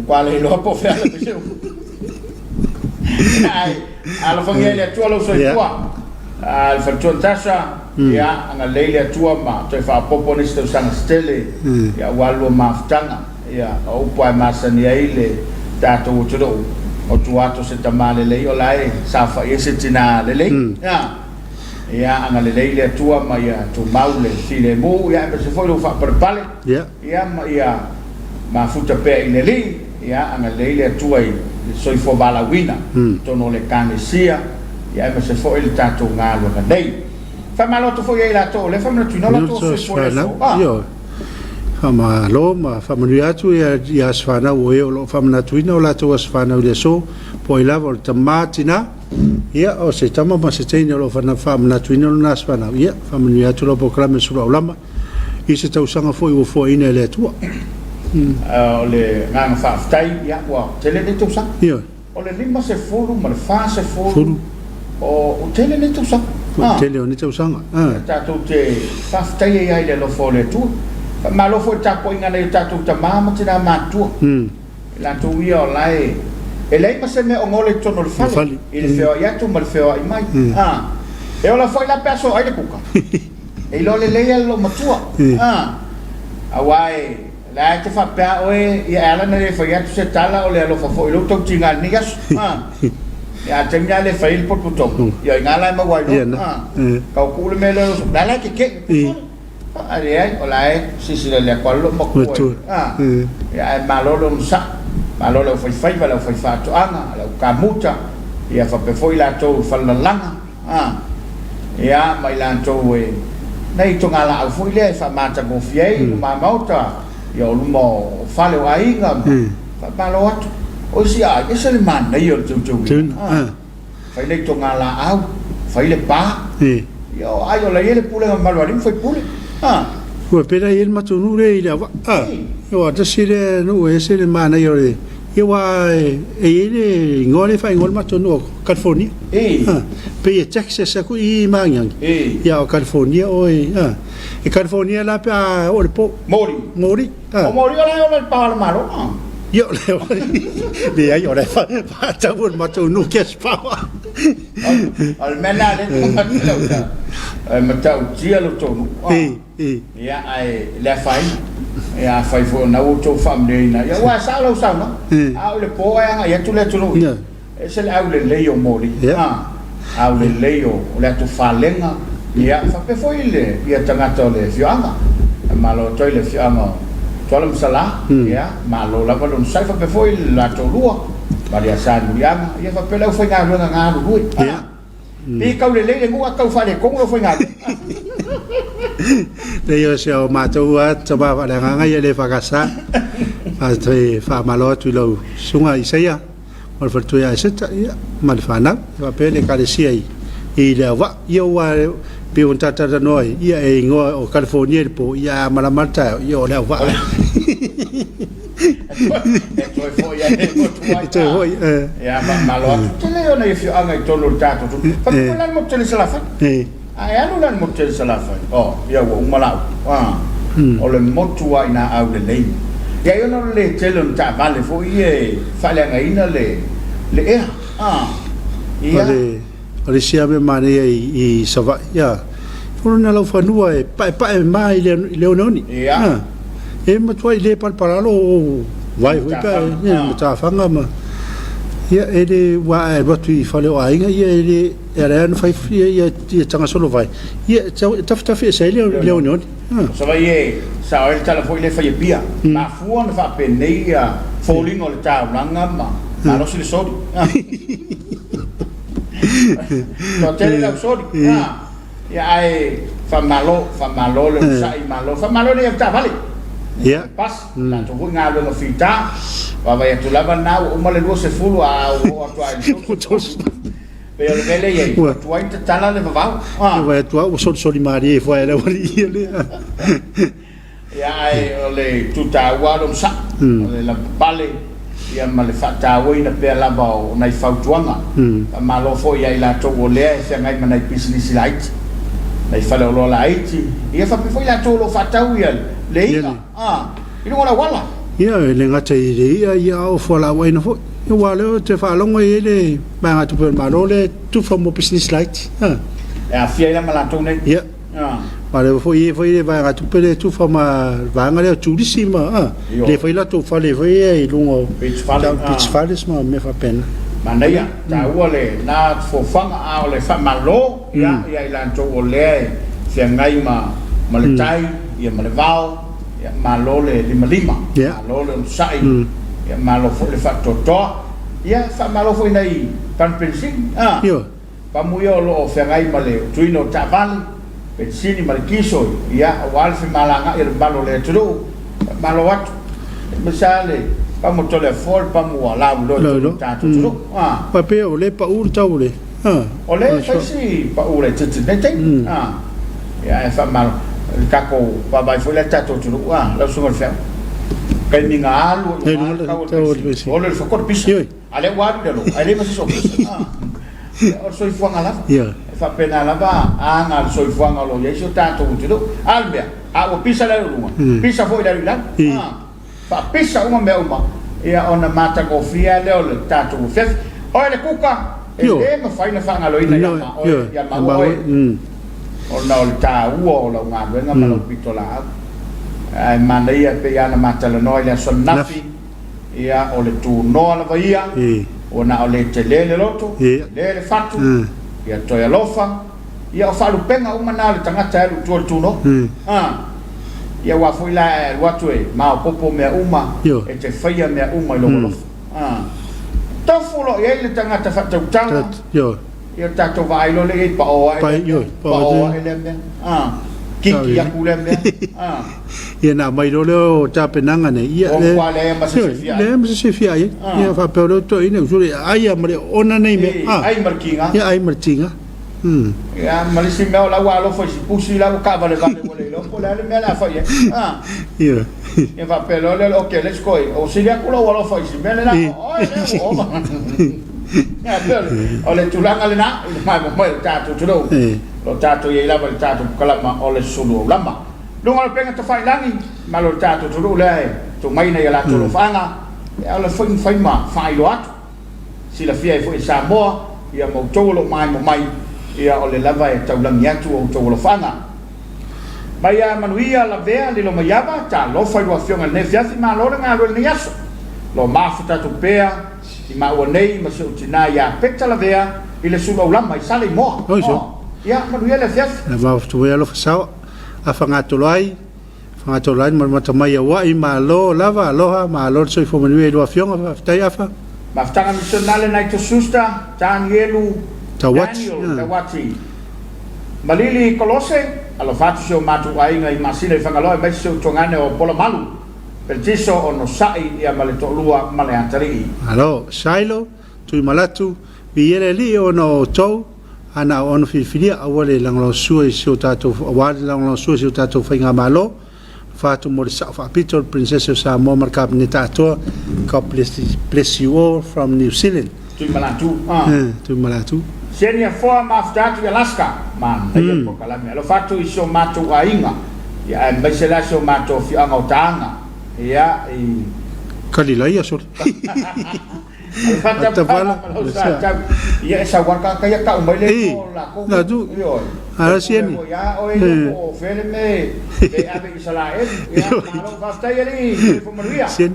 quale lo po fa le se ai ala famiglia tu lo so tua al fatu tasa ya anga leile tua ma te fa poponista sang stele ya walu maftanga ya o pai masani ile tato utudo o tuato se tamale le o lai sa fa ese tina le ya anga leile tua ma ya tu maule file mo ya se foi lo fa per pale ya ma ya ma futa pe ile li ya anga leile tua i soi fo bala wina tono le kanesia ya se foi il tato ngalo ka dei fa malo to foi la to le fa no tu no la to se foi io ma lo ma fa manuatu ya sfana o lo fa manatuina o la to sfana le so poi la volta matina ia o se tama ma se tene lo fa manatuina no sfana ia fa manuatu lo proclame Suluaulama i se tau sanga foi ina le tua le ngang fa ftai ia wa tele de to sa ia o le lima se fulu ma le fa se fulu o tele ne to sa tele o ne tau sanga tato te fa ftai ia le lo fo le tu ma lo fo Tapuaiga nei tatu tamama tina matua la tu ia lai e lei ma se me o ngole tono le fali il feo ia tu mal feo ai mai e ola foi la peso ai de kuka e lo le lei lo matua awai la te fa pa oe ia ala ne foi ia tu se tala o le lo fo lo tu tinga ni gas ya tenya le fail por puto ia ngala ma wai ka ku le me lo la ke ai olai si le quello mo ya malolo sa malolo foi va foi fatto ana la kamuta ia fa pe foi la to fa la langa ya mai la to we nei to ngala foi le fa mata go fiei ma mauta ia lu mo fa le ainga fa malo o sia che se le manna io tu fa nei to ngala au fa le pa io ai ola ele pule malvarin foi pule Ua pera i matu nure i la wa. Ua ta sire nu e sire mana i ore. Iwa e ele ngole fa ngol matu nu California. Pe e Texas aku i mangyang. Ia o California oi. E California la pa ore po. Mori. O mori ola o pa maro. Io le ai ore fa ta un matu nu che spa. Al menale matau tia lo tonu ia ai le fai ia fai fo na o to family na ia wa sa lo sa no au le po ia tu le tonu e se le au le leo mori au le leo le tu falenga ia fa pe foi le ia tangata le fianga ma lo toi le fianga tolam sala ia ma lo la lo sai fa pe foi la to lua varia sa ia fa pe le foi nga lu ia e kau le ngua kau fa le kongo foi nga le yo se o matua taba va nga nga le fakasa fa tre fa malo tu lo sunga isaia mal fortu ya seta ya mal fana va pele kalesia i le va yo wa pe un tata noi ia e ngo o California po ia malamalta yo le va ya malo tele yo na ifio anga tolo tato fa la mo tele sala fa ai anu lan mo tele sala fa ya wo umala o le motua ina au le nei ya yo no le tele ta vale fo ie fa le nga ina le ia ole sia me mane i sava ya fo na lo fa nua e pa mai le ononi ya e matua le palpalalo vai pa ne ta fanga ma ia ele wa e batu I fale o ainga ia ele era no fai ia tanga solo vai ia tafta fe sai le ononi so vai sa o tala foi le fai pia ma fu on fa peneia falling on ta langa ma no si sodi to tele la sodi ia ai fa malo le sai malo fa malo le ta vale ia pas la to nga lo fita va vai tu lava na o male lo se fulu a o to ai pero le vele ye tu ai tala le va vai tu o sol mari foi ela le ya ai ole tu ta wa lo sa le la pale ia male fata o ina pe la ba o nai fautuanga ma lo foi ai la to o le se ngai mana business light nai fale o la iti ia fa foi la to lo fata o ia le ina ino ona wala ia le ngata ia o fola wa ina fo ia wala te fa longo ele ba ngata pe ma lo le tu from business light ya fia la mala to ne ia Vale, foi vai ngatu pele tu fama vai ngale tu disima le foi la tu fale foi e lungo pitch fale ma me fa pena manaya ta ole na fo fanga a ole fa malo ya ila to ole se ngai ma le tai ia ma le vao ia malo le lima malo le sai ia malo fo le fa toto ia fa malo foi nei pan pensing yo pa mu yo lo fe ngai ma le tuino ta vale Sini malkiso ya wal fi malanga ir balo le tru malo wat misale pa mo telefon pa mo la lo tanto tru pa pe o le pa ur taule ole fa si pa ur le tete ya fa mal kako pa ba foi le tato tru la so mal fe kai minga alu ole fa kor pisi ale wat de lo ale ma so o so fuanga la fa pena la ba anga so fuanga lo yeso tanto utilo albia a o pisa la lunga pisa foi la ila fa pisa uma meuma ia ona mata ko fia le o tanto fef o le kuka e me fai na fanga lo ina ya ma o na o ta uo lo nga venga ma lo pitola ai mandaia pe ya na mata le no ile son nafi ia o le tu no la vaia ona o le tele loto le fatu ia toia lofa ia o falu penga uma na le tangata lu tu no ia wa foi la watu e ma popo me uma e te faia me uma lo lofa tofulo ia le tangata fatu tanga ia tato vai lo le pa o ele me kiki ya kule me ia na mai lo ta penanga ne ia le ma se fia ia fa pero to ina usure ai amre ona nei me ai markinga ia ai markinga ia malisi me la wa lo foi pusi la ka vale lo po la me la foi ia ia fa pero le ok let's go o si ya kulo wa lo foi si me la o ya pero ole tulanga le na ma mo ta tu lo tato ye la val tato kalama ole Suluaulama lunga penga to fai langi ma lo tato tu le to mai na ya la to fanga ya le fai ma fai lo at si la fia foi Samoa ya mo to lo mai ya ole lava e tau langi atu o to lo fanga mai ya manuia la vea li lo mayaba ta lo fai lo afionga ne fiasi ma lo nga lo ni aso lo mafuta to pea i ma o nei ma se utina ya peta la vea ile Suluaulama i sale mo ya manuia le fiasi va tu ya lo fa a fangatolai ma matamai wa i ma lo lava aloha ma lo so fo manuia lo afionga tai afa ma ftanga missionale nai to susta tan yelu tawati Malili kolose alo fatu sio matu ainga I masile fangaloe mai sio tongane o pola malu peltiso ono sai ia male tolua male antari alo sailo tu malatu biele li ono to ana ono filia awale langlo sua sio tato awale langlo sua sio tato fainga malo fatu mo sa fa Peter Princess Samoa markap ni tato ka bless you all from New Zealand tu malatu tu malatu Senia for maftatu Alaska man ai ko kala me lo fatu iso matu ainga ya mbesela so matu fi anga utanga ya I kalila ya so fata pala ya esa waka kaya ka umbele la ko na tu ara sien ya o fele me e ave isala ya malo fasta yeli fo maria sien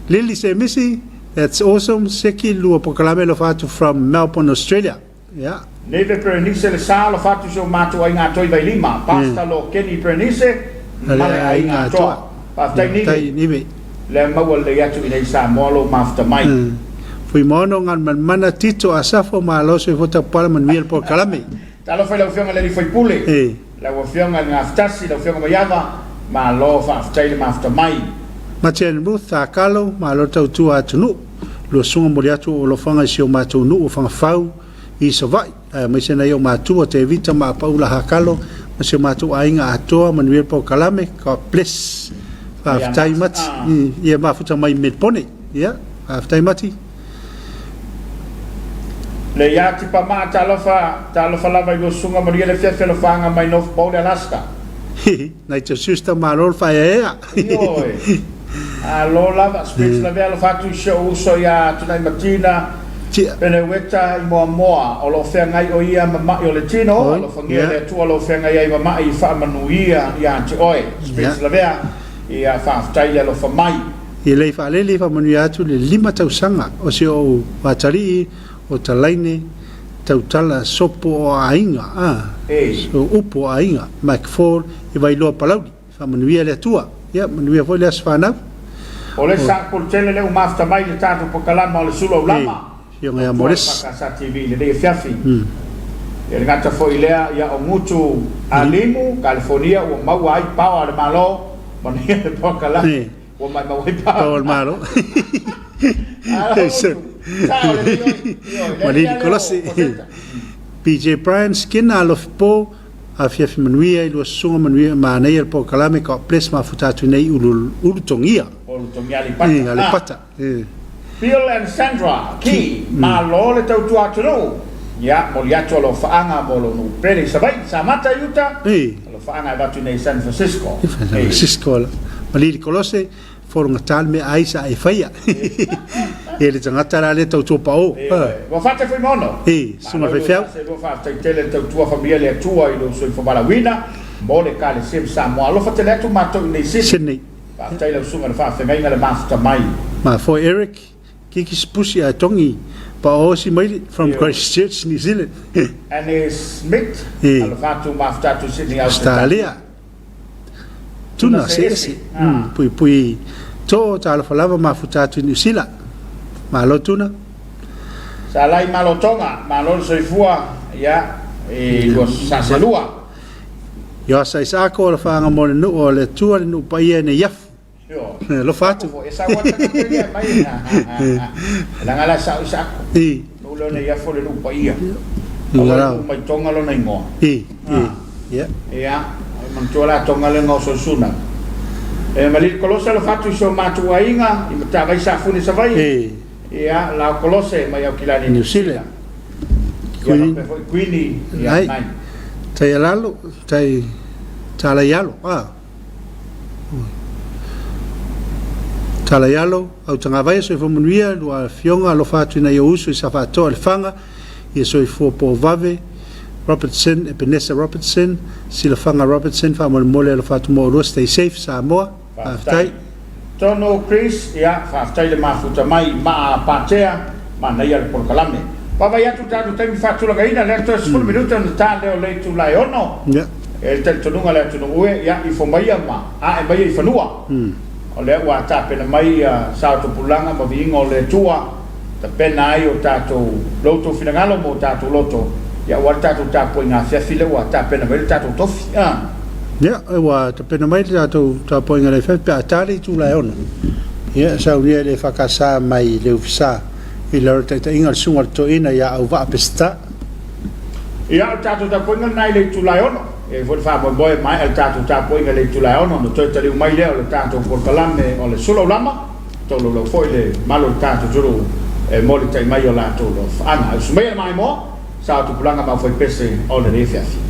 lili se misi that's awesome seki lu apokalame lo fatu from Melbourne Australia. Yeah. Neve Pernice le sa lo fatu so matu ainga toi vai lima pasta lo Kenny Pernice male ainga toa pasta nive le mawal le yatu ina Samoa lo mafta mai fui mono ngan man mana tito asafo malo se vota para man miel por kalame talo foi la fianga le foi pule la fianga ngaftasi la fianga mayava ma lo fa ftai mafta mai Machen Ruth akalo malo tau atunu lo sunga moriatu o lo fanga sio matu nu o fanga fau I savai mai sena yo matu o te vita ma paula hakalo ma se matu ainga atoa manuel po kalame ka bless aftai mati ia ma futa mai medpone ia aftai mati le yati pa ma talofa lava yo sunga moria le fia felo fanga mai no pole Alaska nai te susta malol fa ia lo lava speech la vela fatu show so ya tunai matina pene weta I moa o lo fea ngai o ia mama o le tino o lo fangia le tua lo fea ngai mama I wha manuia ia te oe speech la vea ia whaaftai lo wha mai I lei wha lele wha manuia atu le 5 tausanga o se o watari o talaine tautala sopo o ainga so upo o ainga McFall I vai loa palaudi wha manuia le tua ia manuia foi le aswhanau o le sa poltele le umafta mai le tatu po kalama o le Suluaulama Yung amores sa TV le Afiafi ele ngata foi lea ia o mutu alimu California o mawai pau ale malo mania de pokala o mai mawai pau al malo Mali kolose PJ Brian skin alof po Afiafi manuia I lo sunga manuia ma nei el pokala me ka ples ma futatu nei ulu tongia le pata Bill and Sandra ki ma lo le tau tua tunu ya mo liato lo faanga mo lo no pele sabai samata yuta lo faanga va tu nei San Francisco mali kolose for un tal me aisa e faia ele tangata la le tau tua pao va fate foi mono suma fe feu se va fate tele tau tua famiglia le tua I lo so fo balawina mo le kale sim Samoa lo fate le tu mato nei Sydney va tai lo sunga fa fe ngai ngale master mai ma for Eric Kiki spusi a tongi pa o si mai from Christchurch New Zealand and is Smith al fatu maftatu Sydney Australia tuna se pui to ta la falava ma futatu New Zealand ma lo tuna salai malotonga malol soifua ya go sasalua yo sai sako la fanga mo no o le tua no pa ia ne yaf lo fatu esa wata ke mai la ngala sa no lo ne yaf le no pa ia mai tonga lo nei mo ya man tola tonga le no so suna malir kolose lo fatu so matu ainga I ta vai sa funi sa vai ya la kolose mai au kilani New Zealand Queenie ya nai tai lalo tai tala yalo tala yalo au tanga vai so fomunia lo fionga lo fatu na yo uso sa fato al fanga e so fo po vave Robertson e Vanessa Robertson sila fanga Robertson fa mo mole lo fatu mo ro stay safe Samoa aftai tono Chris ya fa aftai le mafuta mai ma patea ma na ia por kalame papa ya tu tatu tai fatu la gaina le to 10 minutos no ta le le tu la ono ya el tel tonu ngala tu no ya I fo mai ma e mai I fanua o le wa ta pe mai sa tu pulanga mo vingo le tua ta pena ai o tatu loto finangalo mo tatu loto ya wa tatu Tapuaiga Afiafi le wa tapena mai tatu tofi ya wa tapena mai Tapuaiga le fe pe atali tu la ono ya sauria le fakasa mai le ufisa i le te inga sunga to ina ya au va pesta ya tatu Tapuaiga nai le tu la ono e vo fa boy mai el tatu Tapuaiga le tu la ono no to tali mai le o tatu por kalame o le Suluaulama to lo foi le malo tatu juro e mo le tai mai o la to lo ana su mai mai mo sa tu pulanga ma foi pese o le Afiafi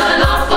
Alofa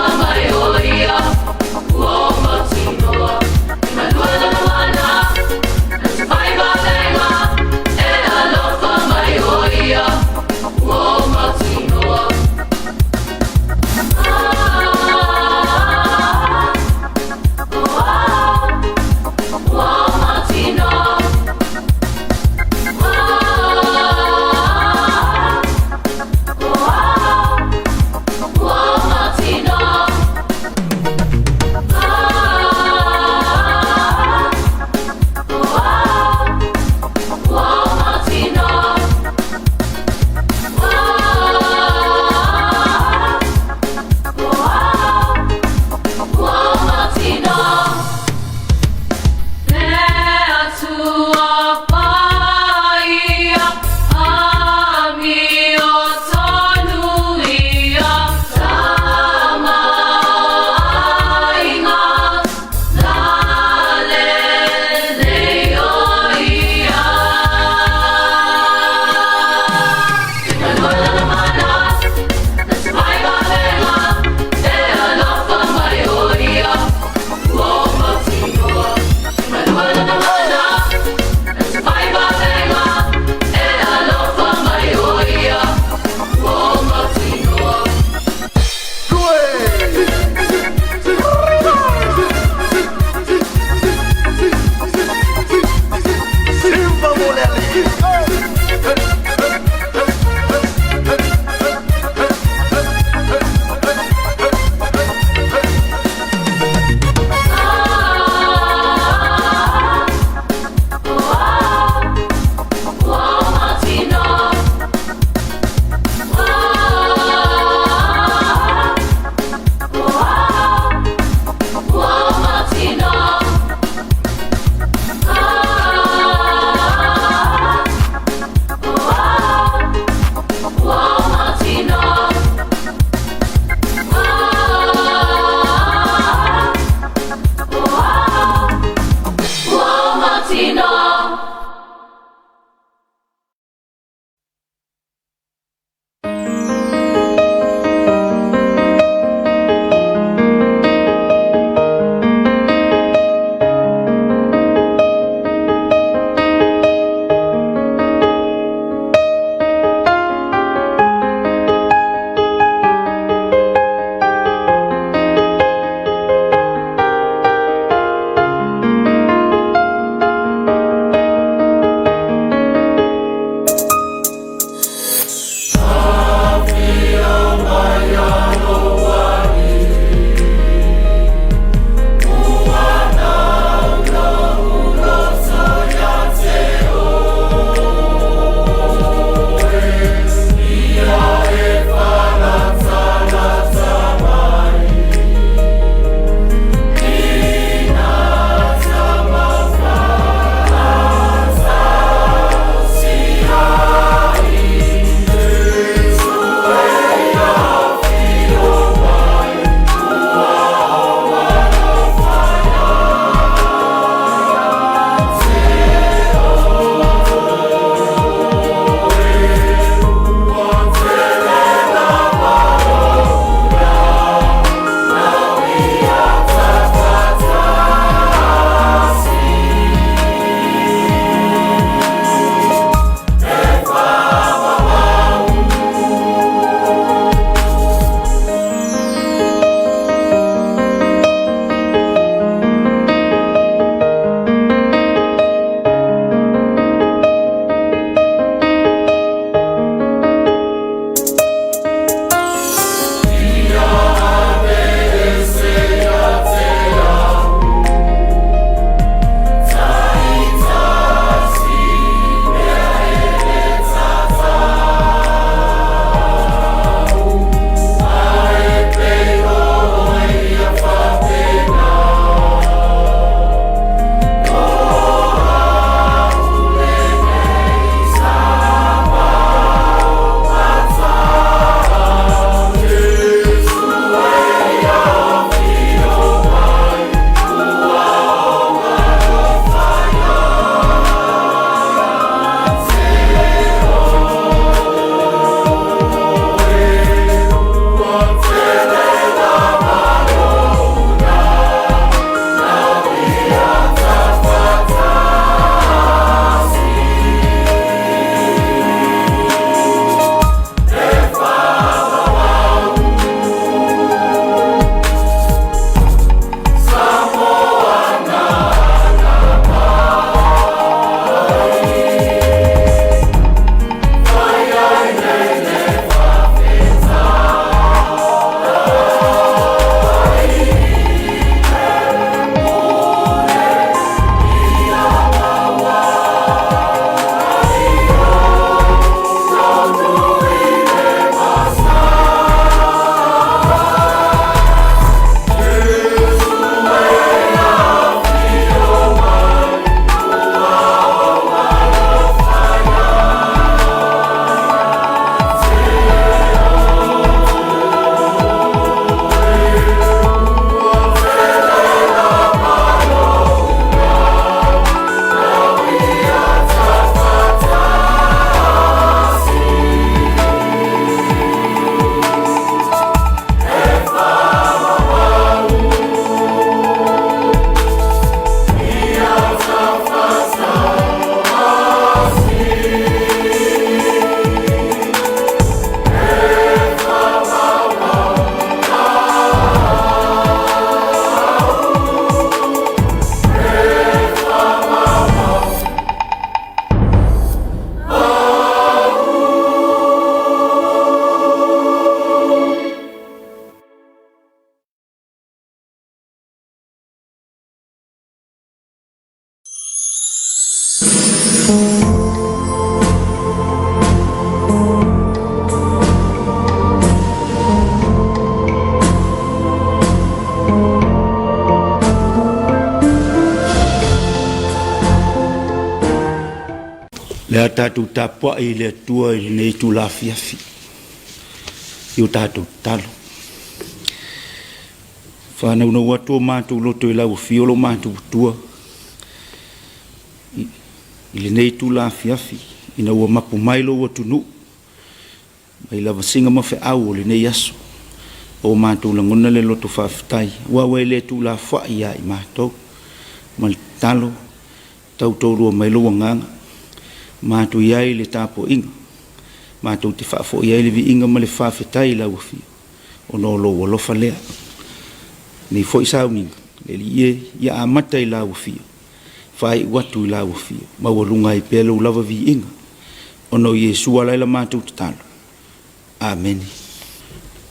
Le tātou Tapuaiga le tua I nei tu la Afiafi. I o tātou talo. Whanau na watu mātou loto I lau fiolo mātou tua. I le nei tu la Afiafi. I na ua mapu mailo watu nu. Mai lava singa ma fe au o le nei aso. O mātou la ngona le loto whawhitai. Wawe le tu la whai ia I mātou. Mal talo. Tau tōrua mailo wanganga. Mātou iai le Tapuaiga. Mātou te whaafo iai le vi inga ma le whawhitai lau fio. O no lo walofa lea. Nei fo isau ninga. Le li ia amata I lau fio. Whai watu I lau fio. Mawalunga I pelo lava vi inga. O no Yesua laila mātou te talo. Amen.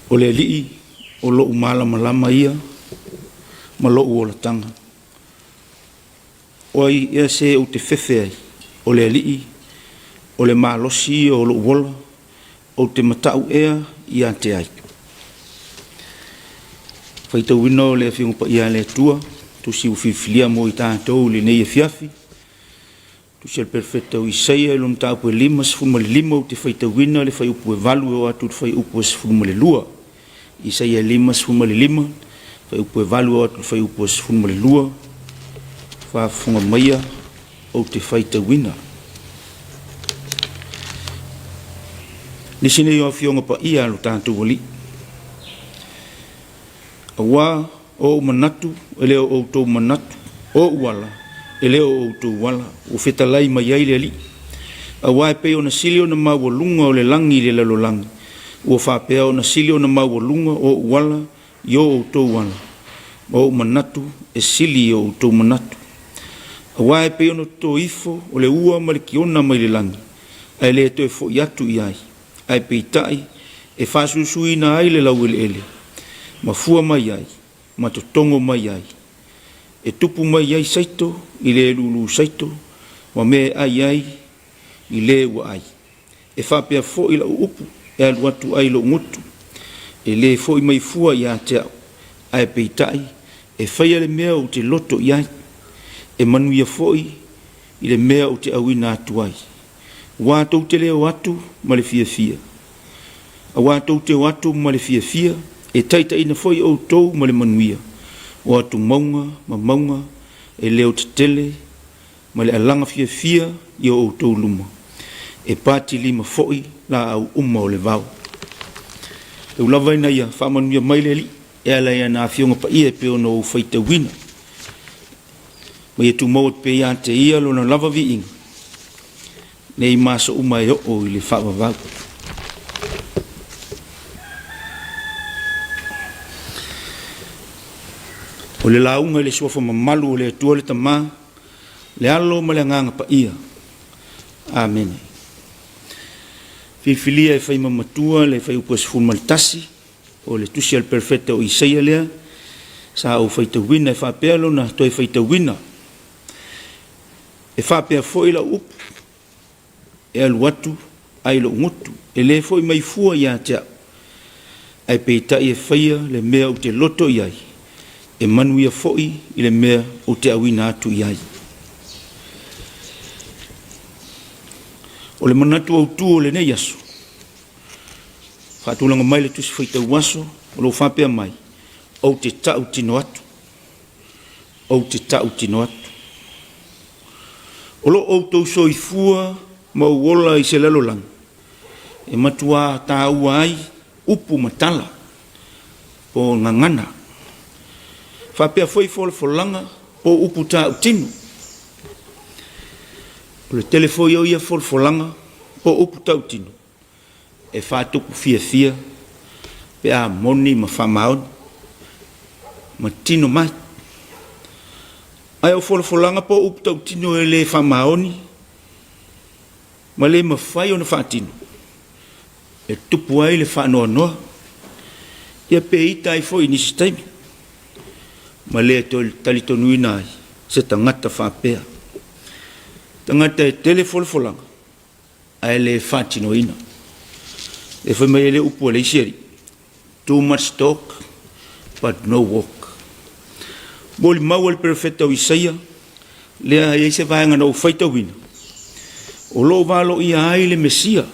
O le lii, o lo umala malama ia, ma lo uola tanga. O ai ia se o te fefe ai, o le lii, o le malosi o lo uola, o te matau ea ia te ai. Whaita wino le whiunga pa ia le tua, tu si uwhiwhilia mo I tātou le nei Afiafi, tu si al perfecta o Isaia ilum tāpu e lima sifuma le lima o te whaita wina le whai upu e valu o atu whai upu e sifuma le lua. Isaia lima sifuma le lima, whai upu e valu o atu whai upu e sifuma le lua, whafunga maia o te whaita wina. Nisine yo whiunga pa ia lo tātou wali. Awa o manatu, ele o tō manatu, o uala, ele o tō wala, o whetalai mai ai le li. Awa e peo na silio na mawalunga o le langi le lalolangi. O whapea o na silio na mawalunga o uala, yo o tō wala. O manatu, e sili o tō manatu. Awa e peo na tō ifo, o le ua malikiona mai le langi. Ai le to e fo yatu iai. Ai peitai, e whasusui na ai le lau ele. Mafua mai ai, matotongo mai ai. E tupu mai ai saito, I le lulu saito, wa me ai ai, I le wa ai. E whapea fo I la upu, e aluatu ai lo ngutu. E le fo I mai fua I a te au. Ai peitai, e whaia le mea o te loto I ai. E manuia fo I le mea o te awina atu ai. Wātou te leo atu, ma le fia fia. A wātou te watu ma le fia fia, e taita ina foi o tou ma le manuia. O atu maunga, ma maunga, e leo te tele, ma le alanga fia fia, I o tou luma. E pati lima foi, la au umma o le vau. E ulava ina ia, whamanuia mai le li, e ala ia na whiunga pa ia peo no whaita wina. Ma ia tu mawat pe ia te ia lo na lava vi inga. Nei masa umma e o I le whawa vau. O le launga le suafa mamalu o le atua le tamā, le alo ma le nganga pa ia. Amen. Whiwhilia e whai mamatua le whai upas fulmaltasi, o le tusi al perfecta o Isaia lea, sa au whaita wina e whapea lona, toi whaita wina. E whapea foi la upu, e alu atu, ai lo ngutu, e le foi mai fua ia tea. Ai peitai e whaia le mea o te loto iai. E manuia foi I le mea o te awina atu iai. O le manatu au tu o le nei aso. Whaatulanga mai le tusi whaita uaso, o lo whapea mai. O te tau tino atu. O te tau tino atu. O lo o tau soifua ma uola I se lalolang. E matua ta ua ai upu matala. Po ngangana. Whapea foi fol folanga po upu ta utinu. O le telefoi o ia fol folanga po upu ta utinu. E whatuku fia fia pe a moni ma whamaon ma tino mai. Ai o fol folanga po upu ta utinu e le whamaoni ma le ma whai o na whatinu. E tupu ai le whanoa noa. Ia pe ita ai foi nisi taimi. Ma le talitonuina ai, se tangata whapea. Tangata e telefol folanga, ai le whatinoina. E whai mai le upu le iseri. Too much talk, but no walk. Moli mau al perfecta o Isaia, lea e se vaenga no whaita wina. o lo valo ia ai le Mesia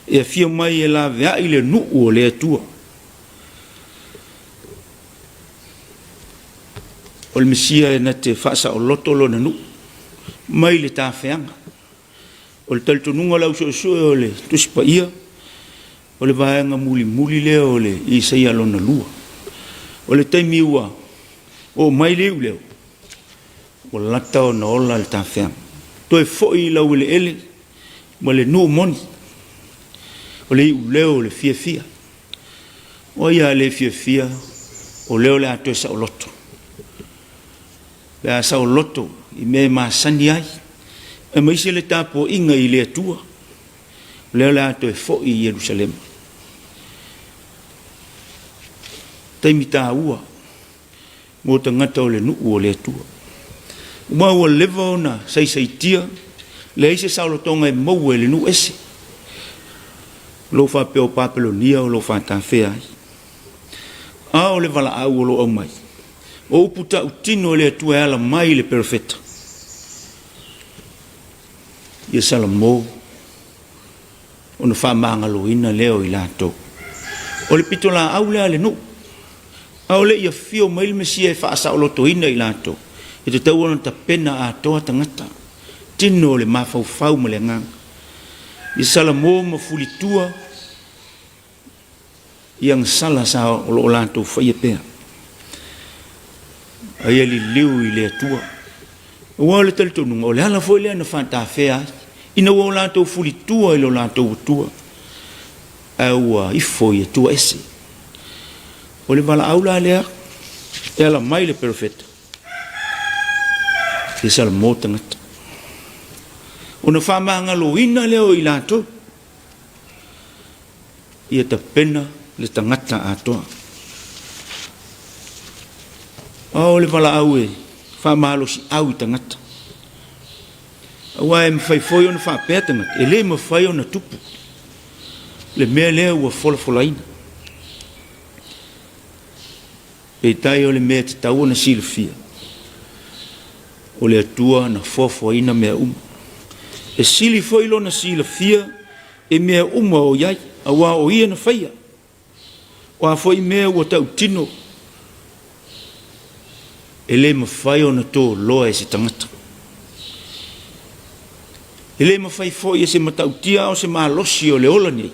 e fia mai e la vea i le nuu o le atua. O le Mesia e na te whaasa o loto lo na nuu mai le tāwheanga. O le talitonunga lau so o le tusipa ia o le vaenga muli leo o le Isaia lo na lua. O le taimi ua o mai leu leo o lata o na ola le tāwheanga. Toi foi lau le ele ma le nuu moni o le iu leo le fia o ia le fia o leo le atoe sa o loto le sa o loto i me masani ai e maise le tapo inga i le atua leo le atoe foi i Jerusalem taimi tā ua mo tangata o le nuu o le atua uma ua leva ona saisaitia le ise saulotonga e mau e le nuu ese lo fa peo papelonia o lo fa tawhea ai a o le vala au o lo au mai o uputa utino le atua ala mai le perfeta ia salamo ona fa mangaloina leo i latou o le pitola au le nuu a o le ia fio mai le Mesia e fa saulotoina i latou e te tau ona ta pena a toa tangata tino le mafau ma le ngang i salamo ma fulitua yang sala sa o lo lanto fai pea ai li liu i le atua o le taltonu o le ala foi le na fanta fea ina o lanto fulitua i lo lanto tua au i foi tua ese o le vala aula le ela mai le perfetto e salmo tangata ona fa mangaloina leo i latou ia ta pena le tangata atoa o le vala au e fa malo si au i tangata awa e mawhai foi ona fa pea tangata e le mawhai ona tupu le mea lea ua folafolaina e tai o le mea te tau ona silafia o le atua na fofoina mea e sili foi lona silafia e mea o iai awa o ia na whaia o a foi mea ua tau tino e le mawhai o na tō loa e se tangata e le mawhai foi e se matautia o se malosi o le ola nei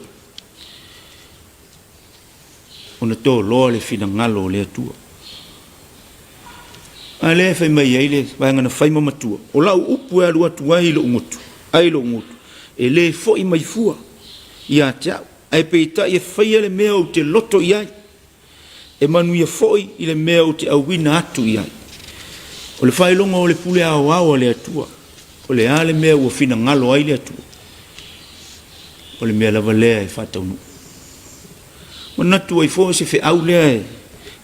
o na tō loa le fina ngalo o le atua a le fai mai ai le vanga na fai mamatua o lau upu e alu atu ai lo ngutu e le foi mai fua ia tia ai peita ia fai le mea o te loto iai e manu ia foi i le mea o te awina atu iai o le fai longa o le pule au le atua o le ale mea ua fina ngalo ai le atua o le mea lava lea e whataunu o natu ai fo se fe au lea e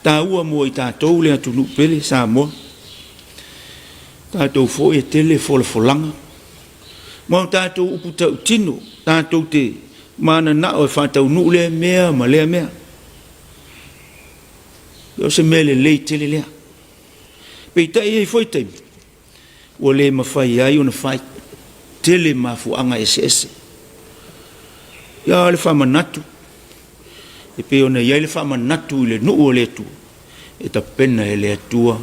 tā ua mo i tātou le atu nupele Samoa tātou fo e tele folanga mo tātou uputa utino tātou te mana na o whātau nu le mea ma lea mea o se mele lei tele lea peita e foi taimi o le mawhai ai o na whai tele mafuanga ese ia le whamanatu e pe ona ia le whamanatu i le nu o le tu e ta pena e le atua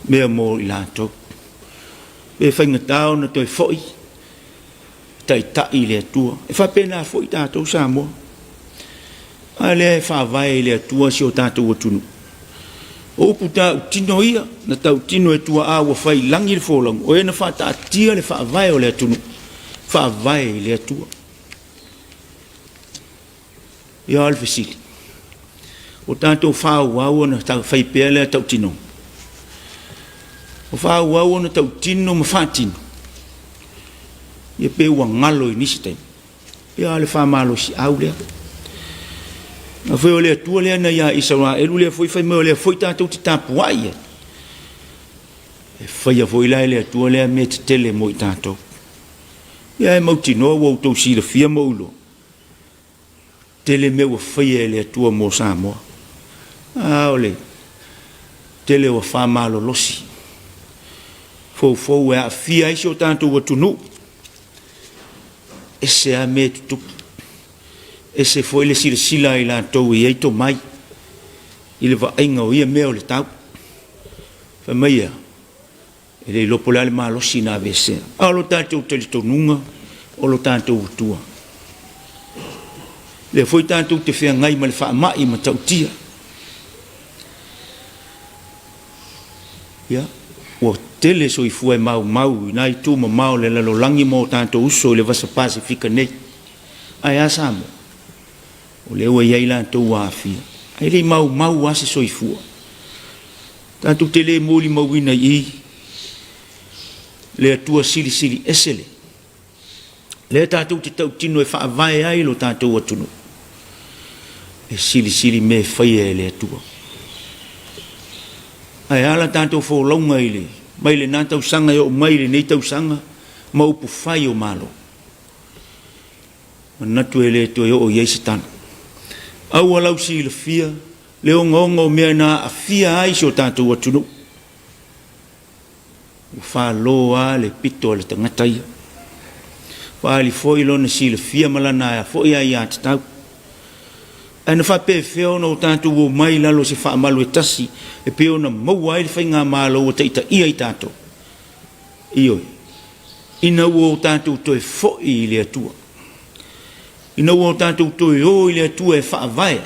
mea mo i lato e whaingatao na toi foi tai i le atua e whapena foi tātou Samoa a le whawai le atua si o tātou atunu o upu tā utino ia na tau tino e tua a wa whai langi le fōlang o e na whata atia le whawai o le atunu whawai le atua ia alfe sili o tātou whawau na tau whaipea le tau tino o whawau na tau tino ma whatino ia pe ua ngalo i nisi taimi ia le whamalo si au lea a whai o lea tua lea na ia isawa elu lea foi whai mea lea foi tātou te Tapuaiga e whai a foi lai lea tua lea me te tele mo i tātou ia e mauti noa wau tau sira fia maulo tele me ua whai e lea tua mo Samoa a ole tele ua whamalo losi fou e a fia isi o tātou wa tunu ese a me tutu ese foi le sila i latou i eito mai i le vaainga o ia mea o le tau fa maia e le lopo le malosi na vese a lo tatou telitonunga o lo tatou utua le foi tatou te feagai ma le faamai ma tautia ia ua tele soifua e mau ina i tu mamao le lalolagi mo tatou uso i le vasa pasifika nei ae a Samoa o le ua iai latou afia ai le mau ase soifua tatou te lē moli mauina i le atua silisili esele le tatou te tautino e faavae ai lo tatou atunu e silisili me faia e le atua ai ala tatou folauga i le mai le nā tausaga e o mai le nei tausaga ma upu fai o malo manatu e le toe o iai satana au alau silafia le ogaoga o mea na afia ai se o tatou atunu whāloa le pito le tangata ia whaali foi lona silafia malana e foi ai a tatau ana whapewheo na o tātou o mai lalo se whaamalu e tasi e peo na maua ai le whainga mālo o teita ia i tātou ioi ina ua o tātou toe foi i le atua ina ua o tātou toe o i le atua e whaavae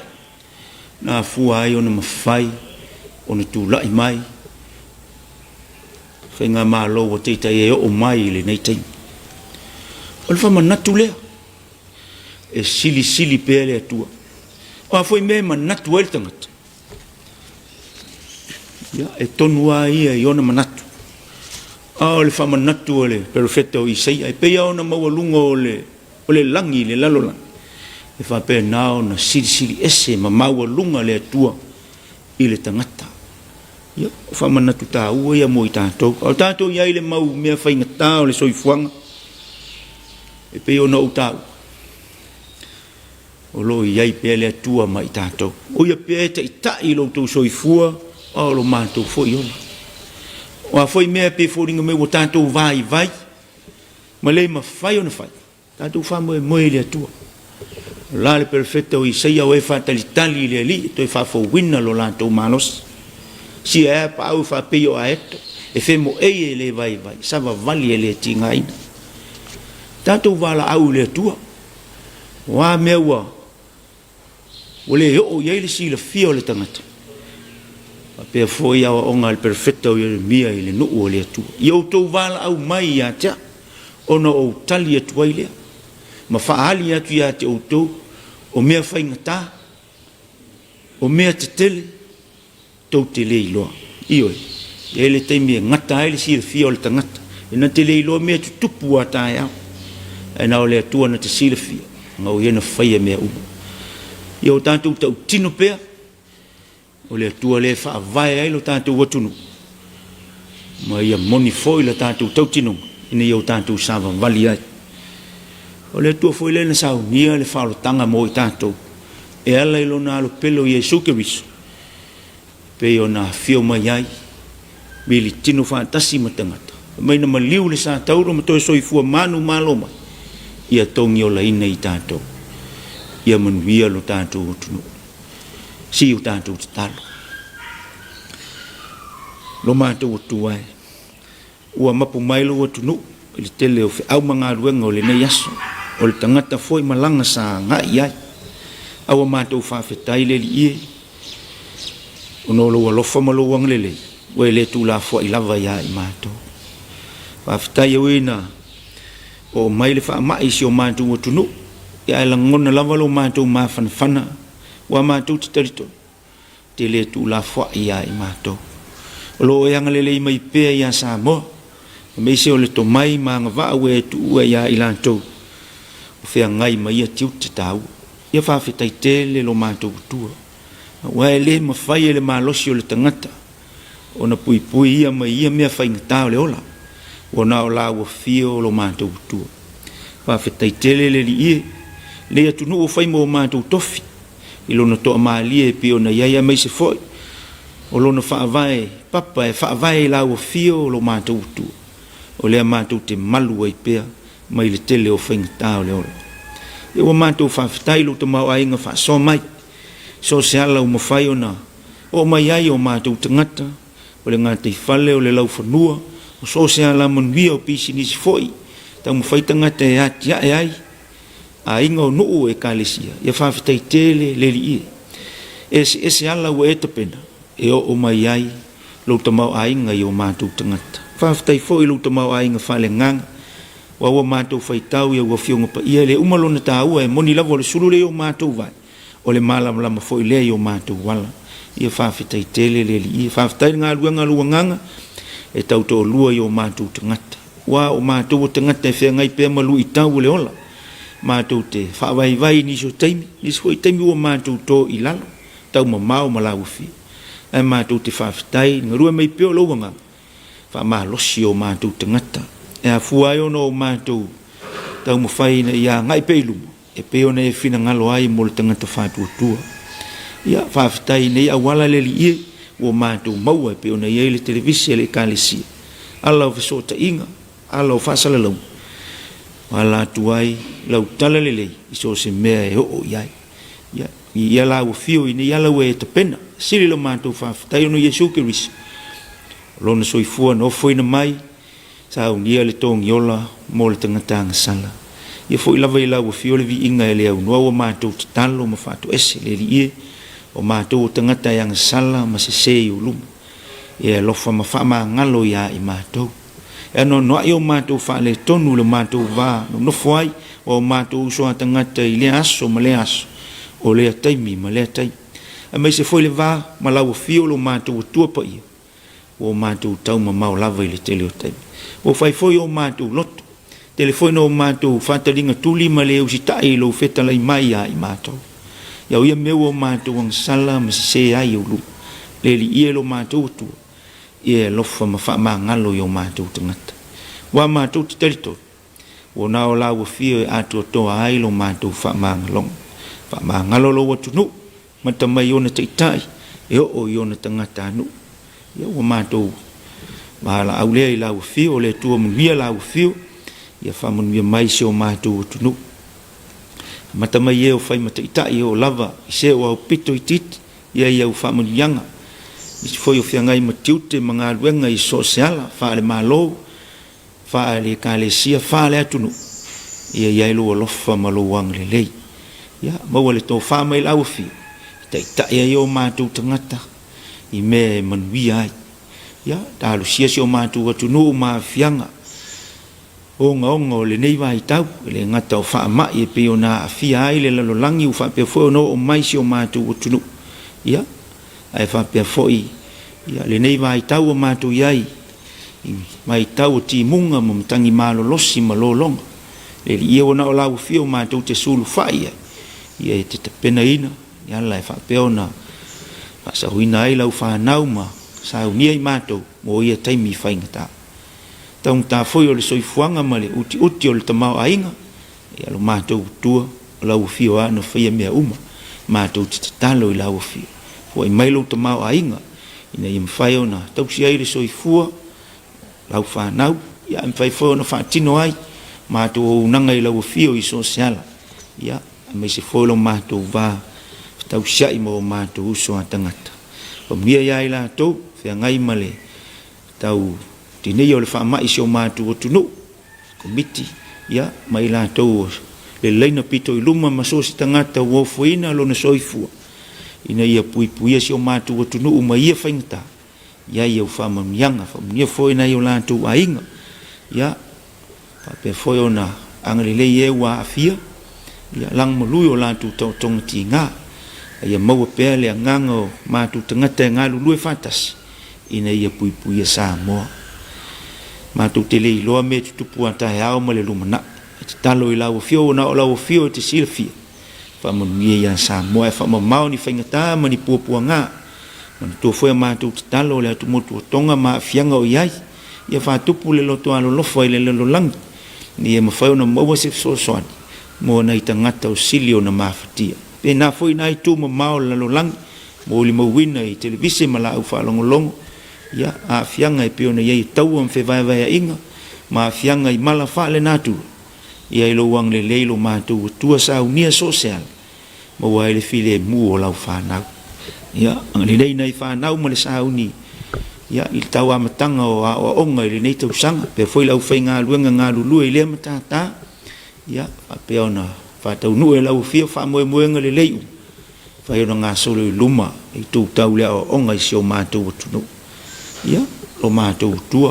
na fua ai o na mawhai o na tūlai mai whainga mālo o teita e o mai le nei taimi o le whamanatu lea e sili pēr le atua o a foi me manatu ele tangata ia e tonua ia i ona manatu a o le whamanatu o le perfeta o Isaia e peia ona maualunga o le langi le lalolang e whapea nao na sili ese ma maualunga le atua i le tangata ia whamanatu tā ua ia mo i tātou o tātou iai le mau mea whaingatā o le soifuanga e peia ona o tāu o lo iai pe le atua mai tātou o ia pe te itai lo tau soifua o lo mātou foi ona o a foi mea pe fōringa me o tātou vai ma le ma whai ona whai tātou whamoe moe le atua la le perfecta o Isaia o e whatalitali le li to e whawhawina lo lātou malos si e pa au whapeo a eto e whemo e le vai sava vali e le tingaina tātou wala au le atua wa mea ua o le o iai le silafia o le tangata a pea foi awa onga le perfecta o Jeremia i le nuu o le atua i au tau wala au mai i a tea ona o tali atua i lea ma whaali atu i a te o tau o mea whaingata o mea te tele tau te le iloa ioi e le teimi e ngata ai le silafia o le tangata e na te le iloa mea tutupu a tae au e na o le atua na te silafia ngau iena whaia mea uma ia o tātou tau tino pea o le atua le whaavae ai lo tātou watunu ma ia moni foi la tātou tau tino ina ia o tātou sāwa vali ai o le atua foi le na sau nia le whalotanga mo i tātou e ala ilo na alo pelo i e sukeriso pe o na fio mai ai mili tino whaatasi matangata mai na maliu le sā tauro ma toi soifua manu maloma ia tongi o la ina i tātou ia manuia lo tātou tunu si o tātou te talo lo mātou tu ai ua mapu mai lo tunu le tele o au manga ruenga o le nei aso o le tangata foi malanga sa ngai ai au mātou whawhetai le li ie o no lo alofa malo wang lele o le tu la fo i lava ia i mātou whawhetai o ina o mai le wha mai si o mātou tunu ia e langona lava lo mātou mawhanawhana wa mātou te tarito te le tu la fwa ia i mātou o lo e angalele i mai pēa ia Samoa me se o le to mai ma ngava ue tu ua ia i lantou o whea ngai mai ia tiu te tau ia whawhetai tele lo mātou tua wa e le mawhai e le malosi o le tangata o na pui ia mai ia mea whaingata o le ola o na o la ua fio lo mātou tua whawhetai tele le li ie le atunu o whai mo mātou tofi i lona toa maalie e pio na iaia mai se foi o lona whaavae papa e whaavae la ua fio o lo mātou tua o lea mātou te malu ai pea mai le tele o whaingatā o le ola. Ia ua mātou whawhitai lo te mau ainga wha mai. So se ala o mawhai o na. O mai ai o mātou tangata. O le ngā te whale o le lau whanua. O so se ala manuia o pisi nisi foi. Tau mawhai tangata e ati ae ai. A inga o nuu e kālesia. Ia whawhitai tele le li ie. Ese ala ua e tapena. E o mai ai. Lo te mau ainga i o mātou tangata. Whawhitai foi lo te mau ainga whale nganga. Wa ua mātou whaitau ia ua whionga pa ia le umalona tā ua e moni lava o le sulu le o mātou vai. O le malama foi le i o mātou wala. Ia whawhitai tele le li ia. Whawhitai ngā lua nganga e tau tō lua i o mātou tangata. Wa o mātou o tangata e whea ngai pēr malu i tau le ola. Mātou te whawai vai niso taimi. Niso foi taimi o mātou tō i lalo. Tau mamau malawu whi. E mātou te whawhitai ngarua mei pēo lauanga. Whamalosi o mātou tangata. E a fuai ono o mātou tau mawhai na ia ngai peilumo. E peo na e whina ngalo ai mo le tangata whātua tua. Ia whawhitai nei awala le li ie o mātou maua e peo na ia le televisi le kālesia. Ala o whesota inga, ala o whasala lau. Ala tuai lau tala le lei, iso se mea e o iai. Ia la o fio i nei ala ue e tapena. Siri lo mātou whawhitai ono Yesu ke risi. Lona soifua no foina mai, sa unia le tongi ola mo le tangatanga sala. Ia fo ilava ila ua fio le vi inga e le au noa o mātou te talo ma whātou ese le li ie o mātou o tangata yang sala ma se se i uluma. Ia lofa ma wha ngalo ia i mātou. E no noa i o mātou wha le tonu le mātou vā no nofo ai o mātou usoa tangata i le aso ma le aso o le taimi ma le taimi. A mai se foi le vā ma lau fio lo mātou o tua pa ia o mātou tau ma mau lava i le tele o taimi. O fai foi o mātou loto. Telefono o mātou whataringa tuli ma le usitai lo whetalai mai a i mātou. Iau ia meu o mātou ang sala ma se ai o lu. Le li ie lo mātou tua. Ia lofa ma wha ngalo i o mātou tangata. Wa mātou te tarito. O nao la ua fio e atua toa ai lo mātou wha ngalong. Wha ngalo lo watunu. Mata mai ona taitai. E o i ona tangata anu. Ia o mātou mahala au lea i lau fio, o le tua munuia lau fio, ia whamunuia mai se o mātou o tunu. Mata mai e o whai mata itai o lava, i se o au pito i titi, ia i au whamunuianga. I se foi o whiangai matiute mga aluenga i so seala, whaale mālou, whaale kālesia, whaale atunu. Ia i ailu o lofa malou ang le lei. Ia, maua le tō whamai lau fio, i itai ai o mātou tangata, i mea e manuia ai. Ya, dalu sia si o mātou atunu o maafianga. Onga le nei vai tau, le ngata o wha mai e peo na afia ai le lalolangi o wha pia foi no o mai si o mātou atunu. Ya, ai wha pia foi, ya, le nei vai tau o mātou iai, mai tau o ti munga mo mtangi malolosi malolonga. Le ia o na o lau fia o mātou te sulu whai, ia e te tapena ina, ya la e wha pia na, wha sa huina ai lau whanau ma, sa unia i mātou mo ia taimi i whaingata. Taung tā foi o le soifuanga ma le uti o le tamau ainga, ia lo mātou tua, o lau fio a no whaia mea uma, mātou te talo i lau fio. Fua i mailo tamau ainga, ina i mwhai o na tausi ai le soifua, lau whanau, ia i mwhai foi o na whaatino ai, mātou o unanga i lau fio i so seala. Ia, mai se foi lo mātou vā, tausi ai mo mātou uso a tangata. Pamia ia i la tau, whea ngai male, tau tinei o le wha mai si o mātou o tunu, komiti, ia, mai la tau le leina pito i luma maso si tangata uofuina lo na soifua, ina ia puipuia si o mātou o tunu uma ia whaingata, ia ia u whamamianga, whamia foi na i o la tau ainga, ia, pape foi o na angalilei e wa afia, ia, lang malui o la tau tau tonga ti ngā, ia maua pea le anganga o mātou tangata e ngā lulu e whatasi, ina ia puipuia Samoa. Mātou te lei loa me tutupu atahe ao ma le lumana, e te talo i lau fio o na o lau fio e te silafia. Whamanungia ia Samoa e whamamau ni whaingata ma ni puapua ngā. Mana tua whea mātou te talo le atu motu o tonga ma fianga o iai, ia whatupu le loto alo lofa i le lelo langi, ni e mawhai o na maua se sosoani, mo na i tangata o sili o na mawhatia. Pe na foi na i tu ma mao lalo lang mo li mo wina i televisi ma la u fa longo ya a fianga e pio na ye tau am fe vai vai inga ma fianga i mala fa le natu ia ilo wang le leilo mātou tua sa unia sosial ma wai le file mu o lau whanau ia ang le nei nei whanau ma le sa uni ia il tau amatanga o onga le nei tau sanga pe foi lau whai ngā luenga ngā lulu i lea matata ia pe ona whatau nu e lau fia wha moe moenga le leiu whai ona ngā solo i luma i tū tau lea o onga i sio mātou atunu ia lo mātou tua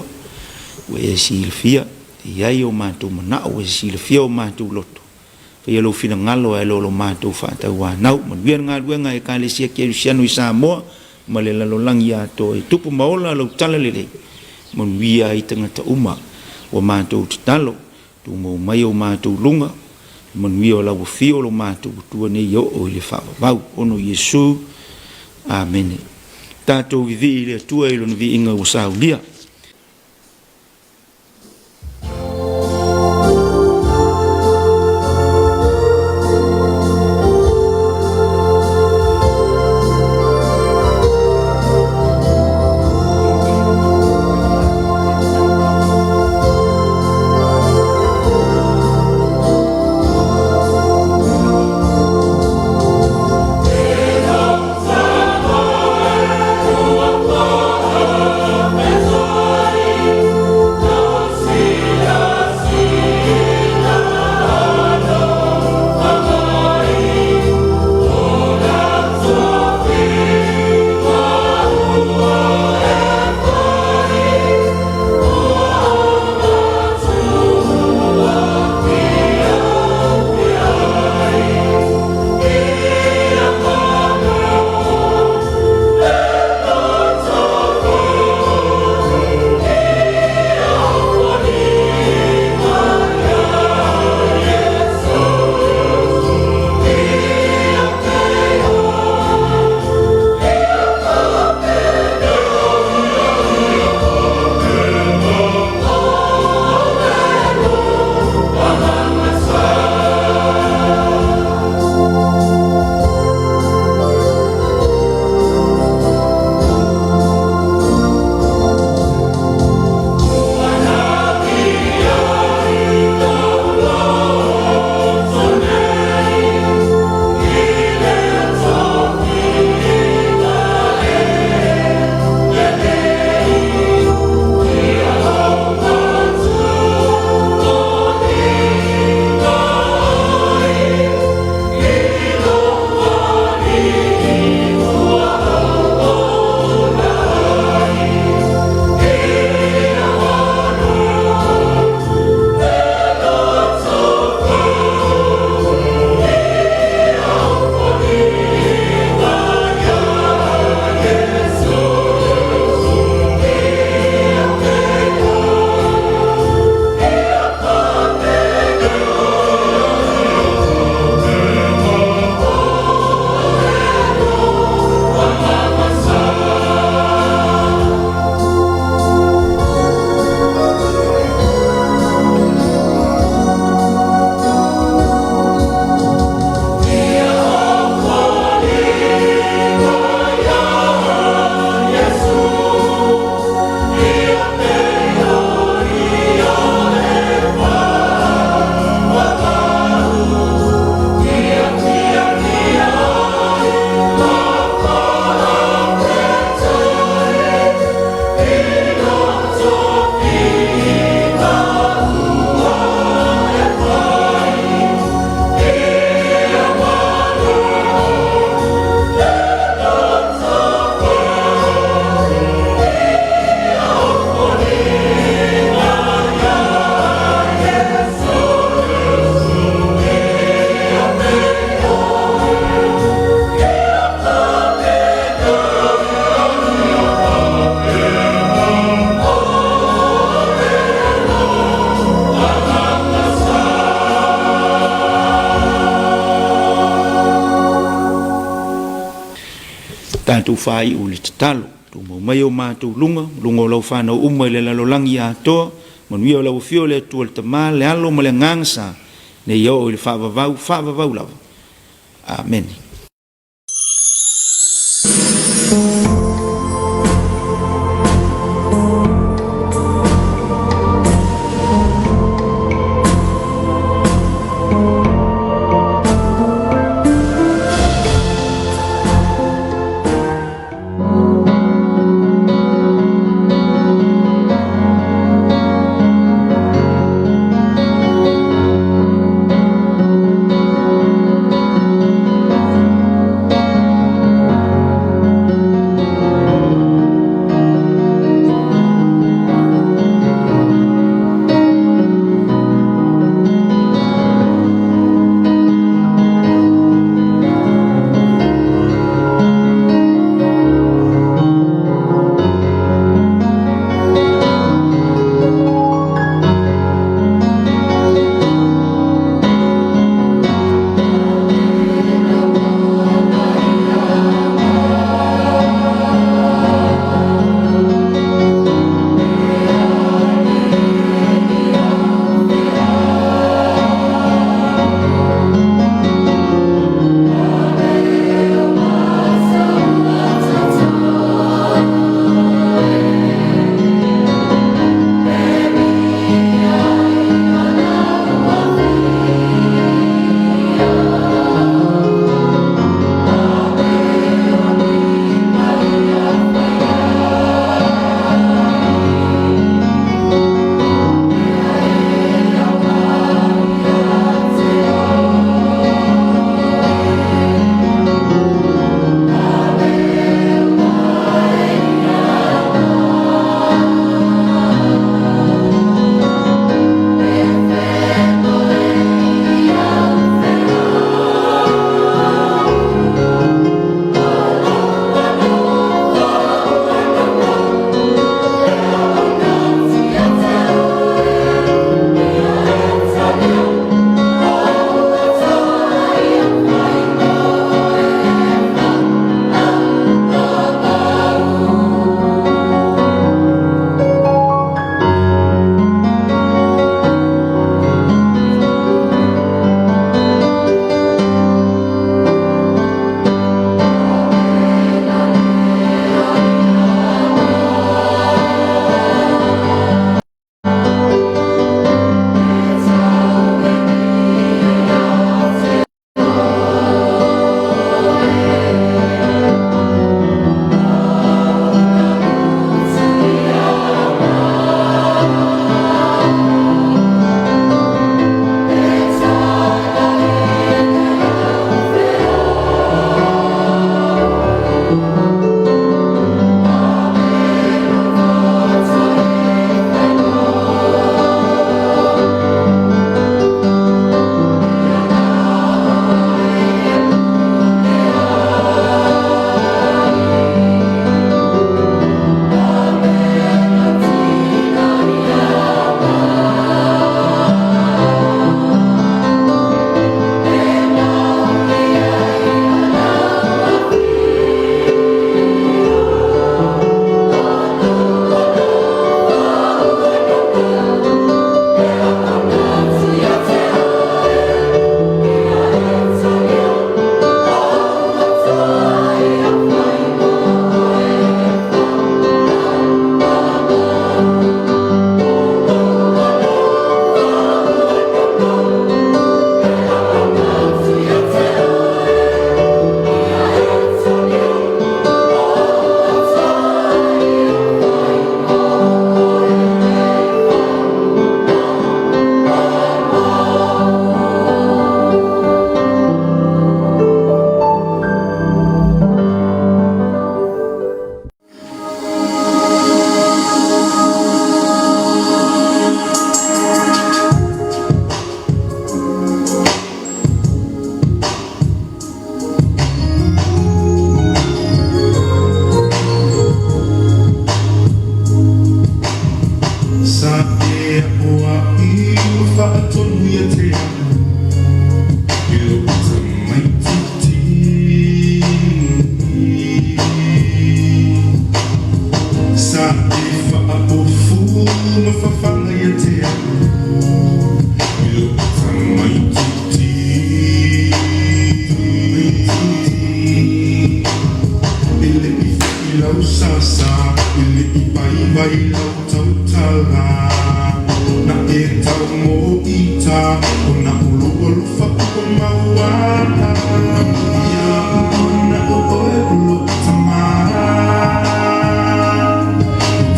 ue e silfia iai o mātou manao e silfia o mātou loto whai alo fina ngalo e lo mātou whatau wānau manuia ngā luenga e kālesia kia Luciano i Samoa ma le lalolangi ato e tupu maola lau tala lele manuia i tangata uma o mātou titalo tu mau mai o mātou lunga manuia o lau fio lo mātou tua nei o i le whawau ono Yesu Amen tātou vivi i le tua i lo na vi inga o saulia tātou whai o le tatalo, tō mau mai o mātou lunga o lau whanau umai le lalolangi a toa, manuia o lau fio le atua le tamā, le alo ma le ngangasa, ne iau o le whaavavau lava. Amen. lau sasa ili ipai vai lau tautala na e tau mo ita o na ulu ulu whaku mauana ia ona o oe ulu tamara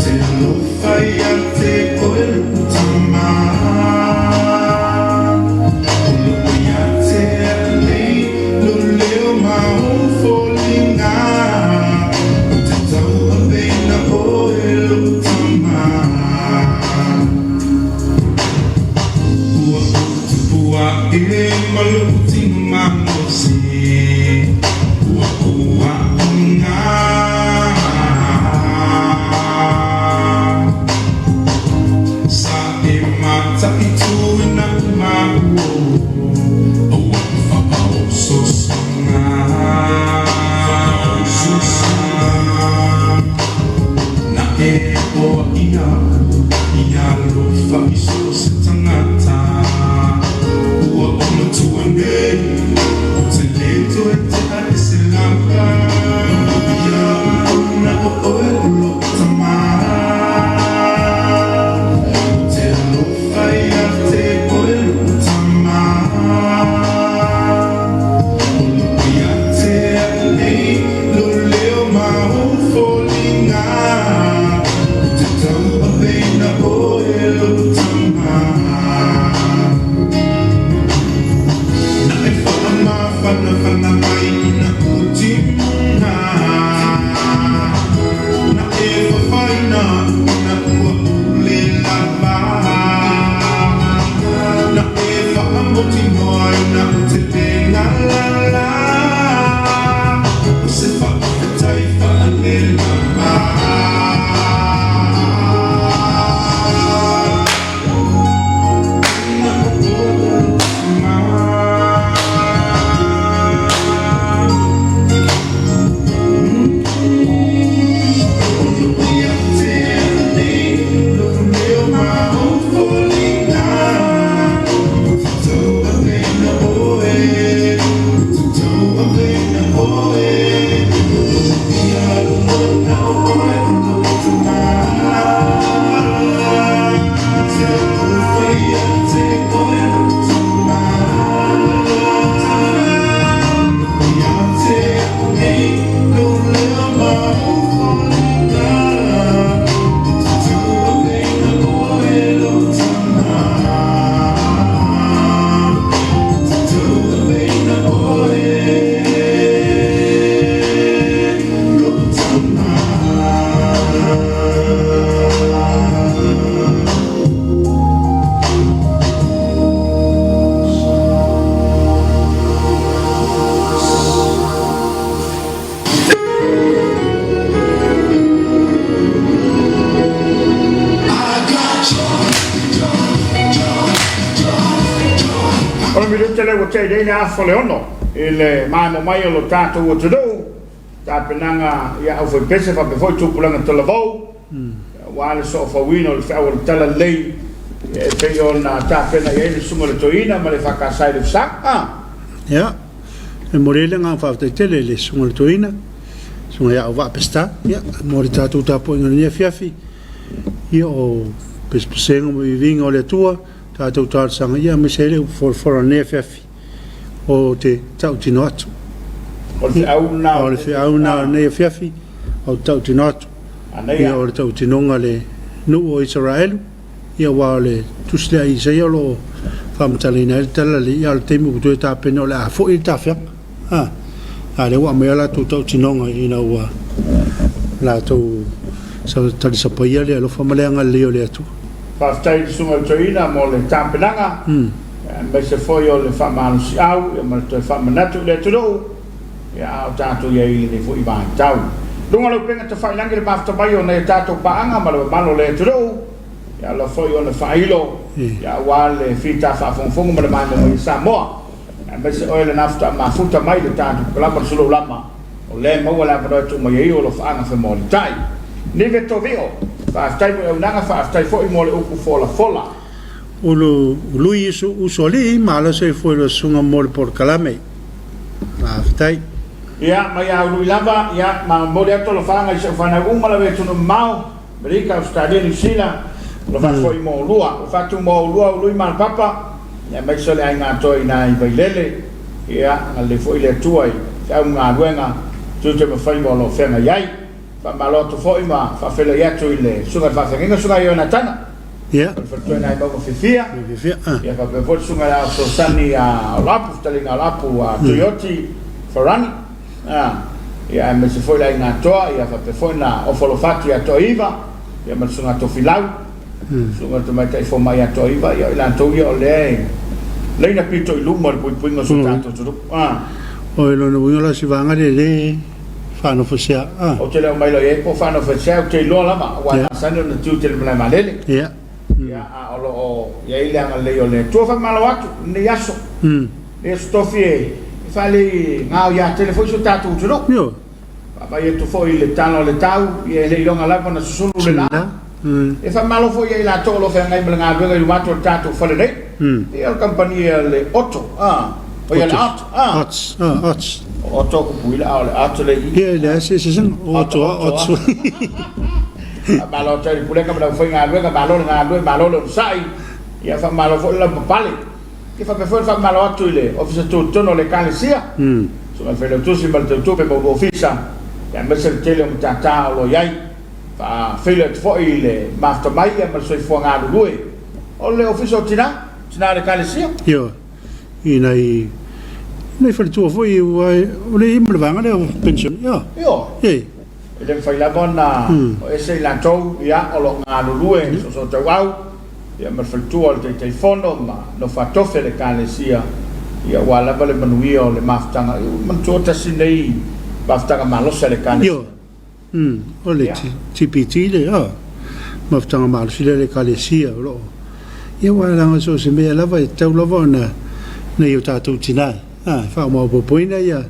te alo whai a te oe ulu tamara ulu ia te alei lo leo mau folinga te tau a beina oe ulu tamara ua e maluti mamosi ua nga sa e mata i tuina mau o whapao sosanga na e oa ia lofa i sosa tangata ua ona tuanei o te leto e te aese lapa ia ona o oe ulo tamara o te alofai a te oe ulo tamara o lupi a te alei lo leo mau folinga o te tau a beina oe ulo tamara Fana mai na utimuna na e faina na ua ule lava na e whaamoti moi na te tenga lala o se whakatai whaane lava Dei na foleono il mai mai lo tato o tudo ta penanga ia o foi pese fa foi tu pulanga te lavou wala so fa wino il fa o tala lei e pe ona ta pena ia sunga le toina ma le fa ka sai le sa ja e morele nga fa te tele le sunga le toina sunga ia o va pesta ja mori tatu tapo in Afiafi io o pespengo mo vinga o le tua tatu tal sanga ia me sele for ne Afiafi o te tau tino atu. O te au na nei Afiafi, o tau tino atu. Ia o le tau tinonga le nuu o Israelu, ia wā le tuslea i sa ia lo whamatalina ele tala le ia le teimu kutu e tāpena o le a fo i tāwhianga. A le wā mea la tau tinonga i na ua la tau sa tali sa paia le alo whamaleanga leo le atu. Whaftai sunga toina mo le tāpenanga, me se foi o le whamanu si au, e ma te whamanatu le turo, e au tātou iei le fui mai tau. Lunga lo penga te whailangi le maftabai o nei tātou paanga, ma le malo le turo, e ala foi o le whailo, e a wā le whita whawhongfongu ma le mai mo i Samoa. E me se oe le nafta mafuta mai le tātou kalama Suluaulama, o le maua la paroe tu mai ei o lo whaanga wha le tai. Nive to veo, whaftai mo e unanga whaftai fo i mo le uku fola. Ulu isu usoli mala se foi lo sunga mol por kalame. Aftai Ya ma ya ulu lava ya ma mole ato lo fanga i se fana uma la vetu no mau America Australia New Zealand lo fa foi mo lua o fatu mo lua ulu mal papa ya mai sole ai nga to ina i bailele ya ale foi le tuai ya nga wenga tu te me fai mo lo fenga yai fa malo to foi ma fa fele ya tu ile suga fa fenga suga yo natana ya fa tu na ba mo fifia ya fa be vol suga la so sani a lapu talinga lapu a Toyota Ferrari ya me se foi lá na toa ya fa foi na o folo fatu ya toiva ya me sunga to filau sunga to mai tai fo mai ya toiva ya la to yo le na pito i lumo le pui ngo so tanto tu o lo no yo la si vanga le fa no fosia o te le mai lo e po fa no fosia o te lo la ma wa sa no tu te le ma lele ya o lo ya ile ang le yo le tu fa malo atu ne yaso le stofie fale ngau ya telefone so tatu tu no yo pa ye tu foi le tano le tau ye le longa la na sulu le la e fa malo foi ye la to lo fa ngai mala ngau ngai wato tatu fale ne e al compagnia le otto o ye la otto ko pui la le otto le ye le se otto malo te pule ka bla foi ngau lo sai ya fa malo foi la pale che fa per forza malo a tu le office tutto non le cane sia insomma per tu si batte tu per ufficio e invece il tele un tata lo yai fa file foi le mafta mai ma soi fuanga lui o le officio tina le cane sia io nei fa tu foi o le imble vanga le pension io e le fai la bona e sei la tau ya o lo ngalo lui so te wow ya me faltua le telefono ma no fa toffe le kalesia ya wala vale manuio le maftanga man tota sinei maftanga malo le kalesia o le TPT le maftanga malo le kalesia lo ya wala so se me lava e tau lava na io tatu tina fa mo poina ya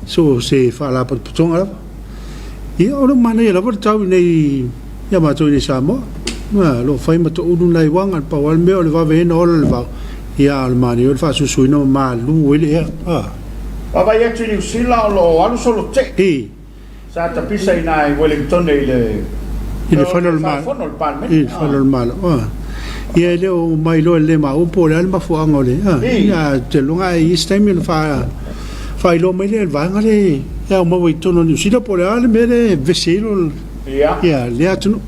so se fa la putonga ya o mana ya lava tau nei ya ma to ni Samoa lo fai ma to unu lai wanga pa wal me o le va ve no le va ya al mani o fa su su no ma lu ele pa va ya tu sila lo alu solo te sa ta pisa ina i Wellington il fanno il mal ya le o mai lo le ma o po le ma fu angole ya te lunga i stemmi fa lo me le va ngale ya mo vi to no sila po le al me le veselo ya le atu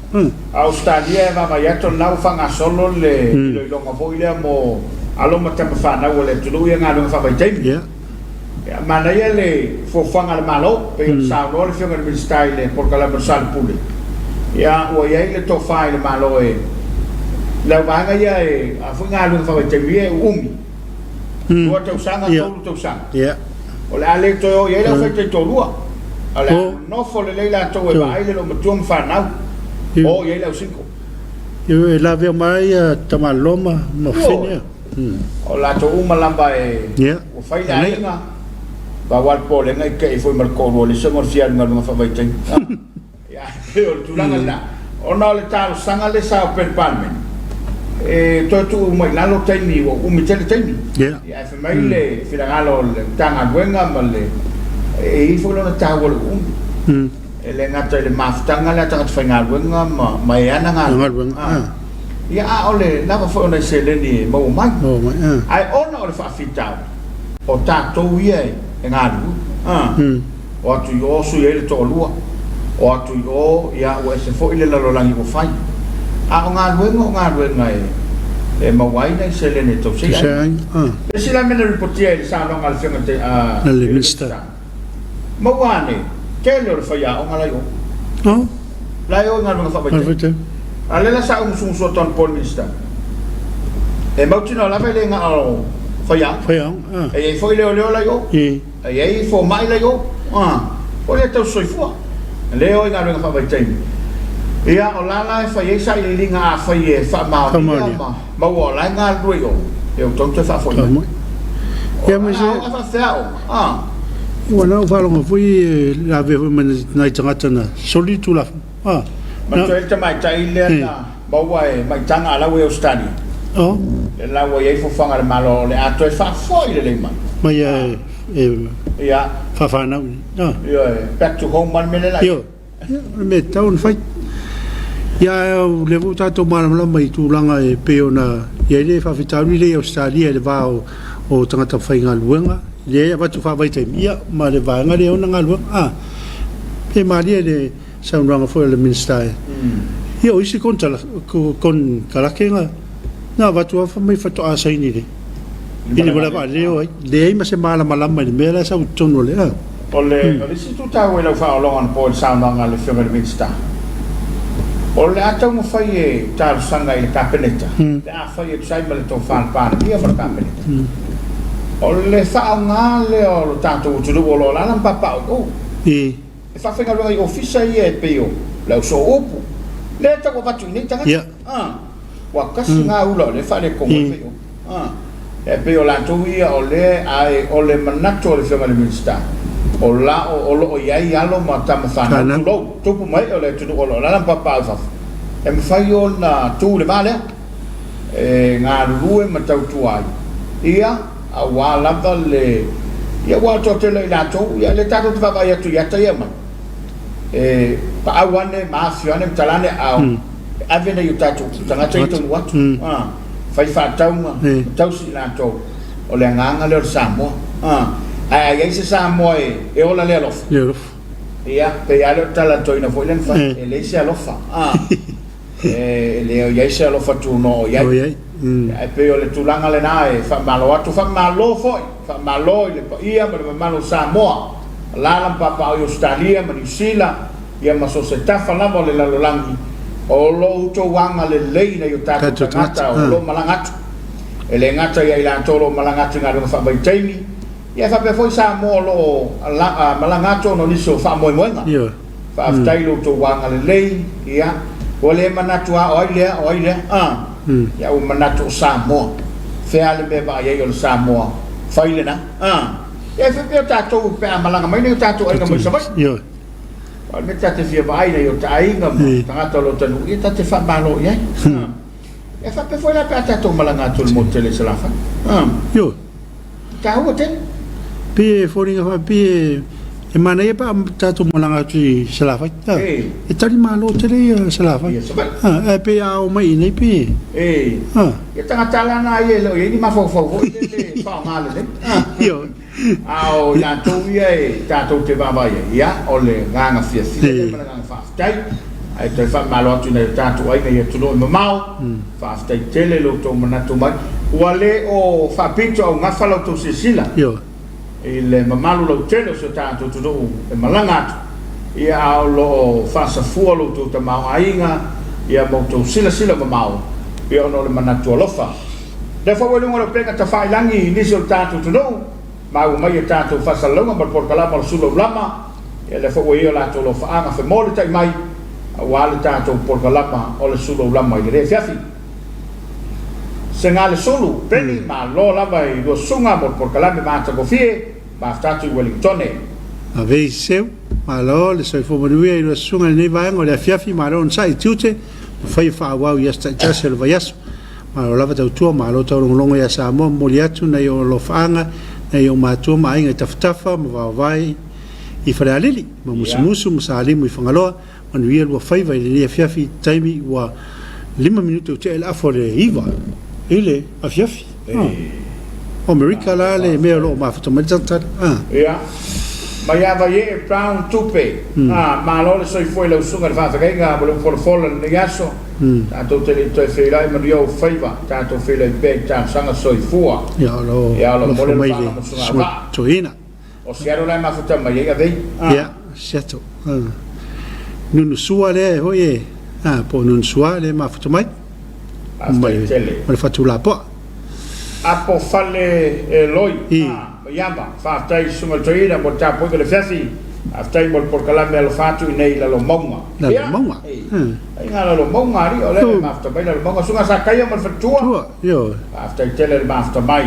Australia va ya to lau fanga solo le lo ngo foi le mo alo ma te fa na le tu ya ngalo fa vai tem ya mana ya le fo fanga le malo pe sa no le fianga le style por la persal pule ya o ya le to fa le malo la vanga ya a fu ngalo fa vai tem ye o te usanga to usanga ya o le ale to ya le fa te to lua ala no fo le la to e vai le lo matum fa na o ye la 5 io la via mai tamaloma ma fine o la to uma lamba o fai la inga ba wal po le ngai ke foi marco le se morfiar ngal fa vai ten ya o tu langa la o no le talo sanga le sa per palmen to tu mai la lo teni o mi tele teni ya fa mai le filagalo le tanga wenga male e fo lo na tawol ele ngata le maftanga la tanga tfangal wenga ma ya na ngal ya ole na fo na sele ni mo mai ai ona ole fa fitau o tato ye ngalu o tu yo su ele to lua o tu yo ya o se fo ile la lo langi ko fai a ngalu wenga e ma wai na sele ni to se e se la mena riportiere sa no ngal fenga te le minister ma wane ke lo fa ya o ngala yo la yo ngal fa ba ale la sa un so ton pol minister e ma tino la vele nga o fa ya e foi le la yo e fo mai la yo o le to so fo le yo ngal fa ba tem e a o la fa ye sa le linga fa ye fa ma ma wo la ngal ro yo e o ton te fa fo ya me se fa Bueno, falamos foi la ve na tangata na solitu la ma to el mai tai le na ba wai mai tanga la we study le la we fo fanga le malo le ato fa foi le mai ma ya Fafana. No. Back to home one minute. Yo. Me town fight. Ya levu tato malam mai tulanga e peona. Ia le fafitauri le Australia le vao o tangata whainga luenga. Le watu whawaitai mia ma le vaenga le ona ngā luenga. Pe maria le saunranga fo le minister. Ia o isi kon kalakenga. Na watu wafa mai whatu asai ni le. Ini wala pa leo le ai ma se mala malama ni mela sa utono le. Ole si tu tau e lau whaolongan po le saunranga le whiunga le minister. Ole atau mo fai e taru sanga i le kapeneta. Le a fai e tusai ma le tau whanpana pia ma le kapeneta. Ole whaonga le o lo tātou uturu o lo lalang papa o kou. E whawhenga runga i ofisa i e peo. Lau so opu. Le tako watu i nei tangata. Wakasi ngā ula le whare kongo peo. E peo lantou ia o le ai o le manato le whiunga le minister. O la o lo iai alo ma tama whana tupu mai o le tunu o lo lalang papa au whafu e me whai o na tū le mā lea e ngā rurue ma tau tuai ia a wā lava le ia wā tōtele i lātou ia le tātou te whawai atu iata ia mai e pa au ane ma whiane mtalane au avena i o tātou tangata i tonu atu whai whātaunga tausi i lātou o le nganga leo Samoa ai se Samoa e ola le alofa. Le alofa. Ia, pe ale tala toina foi len fa. E le se alofa. E le se alofa tu no ia. Ai pe ole tulanga le nae fa malo atu fa malo foi. Fa malo le ia ma malo Samoa. La papa o Australia ma New Zealand ia ma so se tafa la mo le la lolangi. O lo uto wanga le leina yo tatu tata o lo malangatu. E le ngata ia ila tolo malangatu ngalo fa bai taimi. Ia fa pe foi Samoa lo malangato no niso fa moi moenga. Fa aftailo to wanga le lei ia o le manatu a oile ia o manatu Samoa. Fe ale be ba ia o Samoa. Faile na. Ia fa pe tato pe malanga mai ni tato ai mo sa vai. Ia. Al me tate fia vai nei o tainga tangata lo tanu ia tate fa malo ia. Ia fa pe foi la pe tato malangato mo tele se la fa. Yo. Tahu ten. Pe foringa fa pe e mana e pa tato malanga tu selafa e tali malo tele selafa e pe a o mai nei pe e tanga tala na ye lo ye ni ma fo le fa male le yo ao ya to ye tato te va vai ya o le nganga fia le nganga fa tai ai te fa malo tu ne tato ai ye tu no mau fa tai tele lo to mana tu mai wale o fa pito o ngafa lo to sila yo il mamalu lo tele so tanto tu e malangatu ia ao lo fasa fuolo tu ta mau ainga ia mo tu sila mamau ia no le manatu lofa de fa wele ngolo pega ta fai langi ni so tanto tu no mau mai tanto fasa longa ma por kala mal Suluaulama ia le fa wele la to lo fa anga fe mole tai mai wale tanto por kala o le Suluaulama i le Afiafi sengale solo peni ma lo lava i lo sunga mo por kala me mata go fie ma statu Wellington a vei seu ma lo le so fo monuia i lo sunga nei vai ngole Afiafi ma ron sai tute fai fa wa ia sta tasel vaias ma lo lava tu ma lo tau longo ia Samoa mo liatu nei o lo fanga nei o ma tu ma inga taftafa ma vai i fare alili ma musu musalimu i fangaloa manuia lo fai vai le Afiafi taimi wa 5 minuto te el afore iva ele Afiafi o America la le me lo ma foto ma tanta ia ma ia vai e brown tupe ma lo le soi foi lo sunga fa venga lo for le yaso tanto te le to fe la ma io faiva tanto fe le be tan sanga soi fua ia lo mo le fa toina o siaro la ma foto ma ia dei ia certo nunu suale hoye po nunu suale ma foto mai ma fatu la po apo fale loi yamba fa tai sunga toina mo tapo le Afiafi aftai mo por kala me lo fatu nei la lo monga ai ngala lo monga ri ole ma afta bai la lo monga sunga sa kaya mo fatua yo aftai tele ma afta mai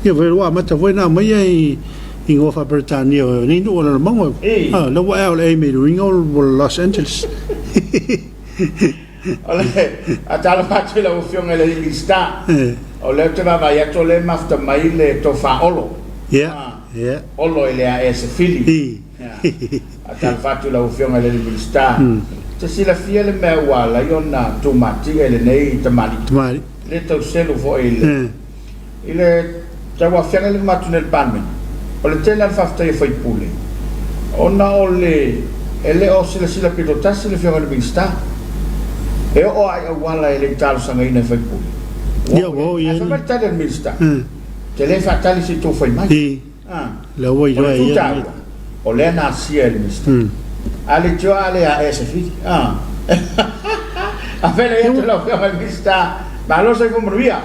yo vero a mata voi na mai ai ingo fa Britania ni no lo monga lo wa le me ringo Los Angeles ole atala fatu la ufiong ele sta ole te va vai to le mafta mai le to fa olo Yeah. olo ele a ese fili atal fatu la ufionga le bilista te sila fia le me wala yona tomati ele nei tamali le tau selu fo ile tawa fianga le matu nel panmen o le tela fafta e foi pule ona ole ele o sila pilotasi le fionga le bilista e o ai wala ele talo sanga ina foi pule ia fa mata le bilista te le fatali si tu foi mai la voi jo ia o le na sia le mista ale jo ale a ese fi a vele ia te lo fio le mista ma lo sai come via